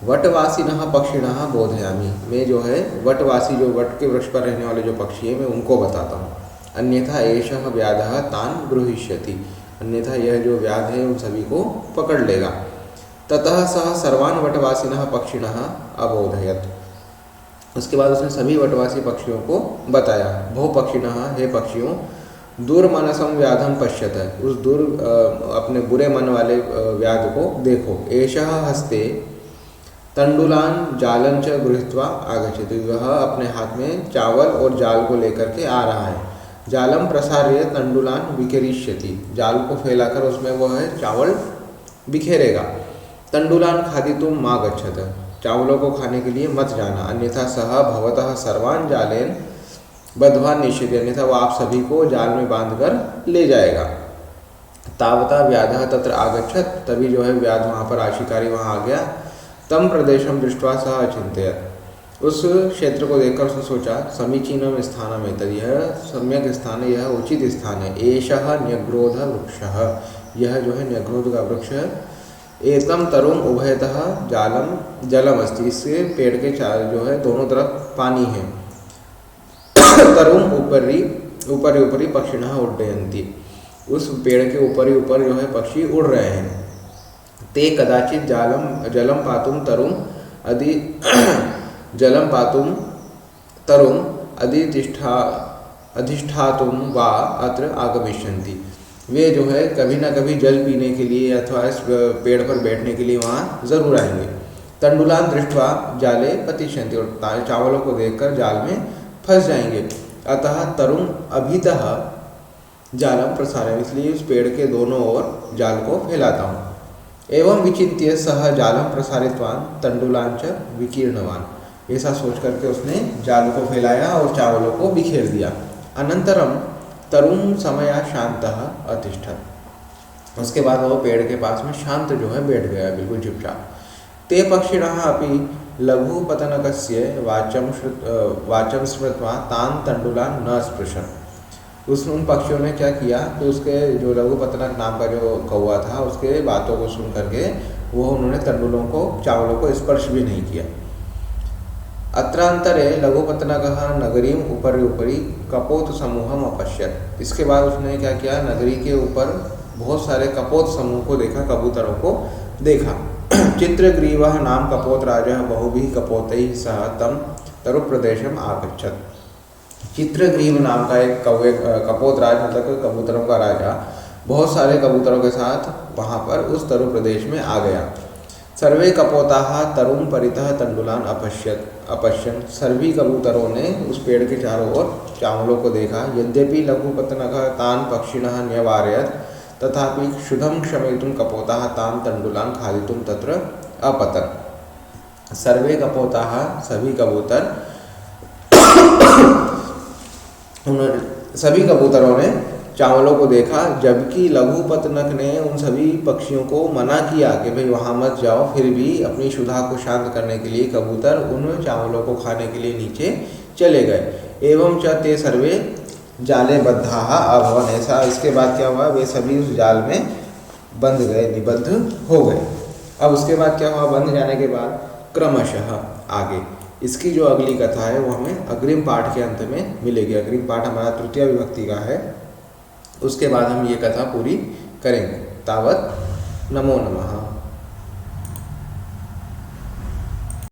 वटवासिनः पक्षिणः बोधयामि, मैं जो है वटवासी, जो वट के वृक्ष पर रहने वाले जो पक्षी है मैं उनको बताता हूँ। अन्यथा एषः व्याधः तान गृहीष्यति, अन्यथा यह जो व्याध है उन सभी को पकड़ लेगा। ततः सह सर्वान् वटवासिनः पक्षिणः अबोधयत, उसके बाद उसने सभी वटवासी पक्षियों को बताया। भो पक्षिणः, हे पक्षियों, दुर्मनसम व्याधम पश्यत, उस अपने बुरे मन वाले व्याध को देखो। एषः हस्ते तंडुलान जालन च गृहीत्वा आगच्छति, वह अपने हाथ में चावल और जाल को लेकर के आ रहा है। जालम प्रसार्य तंडुलान विकरिष्यति, जाल को फैलाकर उसमें वो है चावल बिखेरेगा। तंडुलान खादितुम मा गच्छत, चावलों को खाने के लिए मत जाना। अन्यथा सह भवतः सर्वान जालेन बद्ध्वा निश्चित, अन्यथा वो आप सभी को जाल में बांधकर ले जाएगा। तावता व्याधः तत्र आगच्छत, तभी जो है व्याध वहाँ पर, शिकारी वहाँ आ गया। तम प्रदेशम दृष्ट्वा सह अचिंतयत, उस क्षेत्र को देखकर उसने सोचा समीचीनम स्थानम एतद्, यह सम्यक स्थान है, यह उचित स्थान है। एषः न्यग्रोध वृक्षः, यह जो है न्यग्रोध का वृक्ष है। एतम तरुम उभयतः जलम अस्ति, इससे पेड़ के जो है दोनों तरफ पानी है। तरुम ऊपरी पक्षिणः उड्डयन्ति, उस पेड़ के ऊपर जो है पक्षी उड़ रहे हैं। ते कदाचित जलम पातुम तरुम अधिष्ठातुम वा अत्र आगमिष्यन्ति, वे जो है कभी ना कभी जल पीने के लिए अथवा इस पेड़ पर बैठने के लिए वहाँ ज़रूर आएंगे। तंडुलान दृष्ट्वा जाले पतिष्यन्ति, और चावलों को देखकर जाल में फंस जाएंगे। अतः तरुम अभितः जालम प्रसारय, इसलिए उस पेड़ के दोनों ओर जाल को फैलाता हूँ। एवं विचिन्त्य सह जालम प्रसारितवान तंडुलांच विकीर्णवान, ऐसा सोच करके उसने जाल को फैलाया और चावलों को बिखेर दिया। अनंतरम तरुण समया शांतः अतिष्ठत्, उसके बाद वो पेड़ के पास में शांत जो है बैठ गया, बिल्कुल चुपचाप। ते पक्षिणः अपि लघुपतनकस्य वाचं स्मृत्वा तान् तंडुलान् न स्पृशन्, उन पक्षियों ने क्या किया, तो उसके जो लघुपतनक नाम का जो कौवा था उसके बातों को सुन करके वो उन्होंने तंडुलों को चावलों को स्पर्श भी नहीं किया। अत्रांतरे लघुपतनकः नगरीम उपरि कपोत समूहम अपश्यत्, इसके बाद उसने क्या किया, नगरी के ऊपर बहुत सारे कपोत समूह को देखा, कबूतरों को देखा। चित्रग्रीवः नाम कपोत राजा बहुभिः कपोतैः सह तं तरु प्रदेशम आगच्छत्, चित्रग्रीव नाम का एक कपोत राज मतलब कबूतरों का राजा बहुत सारे कबूतरों के साथ वहाँ पर उस तरु प्रदेश में आ गया। सर्वे कपोताः तरुम परितः तंडुलान अपश्यन्, सभी कबूतरों ने उस पेड़ के चारों ओर चावलों को देखा। यद्यपि लघुपतनकः तान् पक्षिणः न्यवारयत्, तथापि क्षुधं क्षमेतुं कपोताः तान् तंडुलान खादितुं तत्र अपतन्। सर्वे कपोताः, सभी कबूतर, सभी कबूतरों ने चावलों को देखा, जबकि लघुपतनक ने उन सभी पक्षियों को मना किया कि भाई वहाँ मत जाओ। फिर भी अपनी क्षुधा को शांत करने के लिए कबूतर उन चावलों को खाने के लिए नीचे चले गए। एवं च ते सर्वे जाले बद्धाः अभवन्, ऐसा इसके बाद क्या हुआ, वे सभी उस जाल में बंध गए, निबद्ध हो गए। अब उसके बाद क्या हुआ, बंध जाने के बाद क्रमशः आगे इसकी जो अगली कथा है वो हमें अग्रिम पाठ के अंत में मिलेगी। अग्रिम पाठ हमारा तृतीय विभक्ति का है, उसके बाद हम ये कथा पूरी करेंगे। तावत नमो नमः।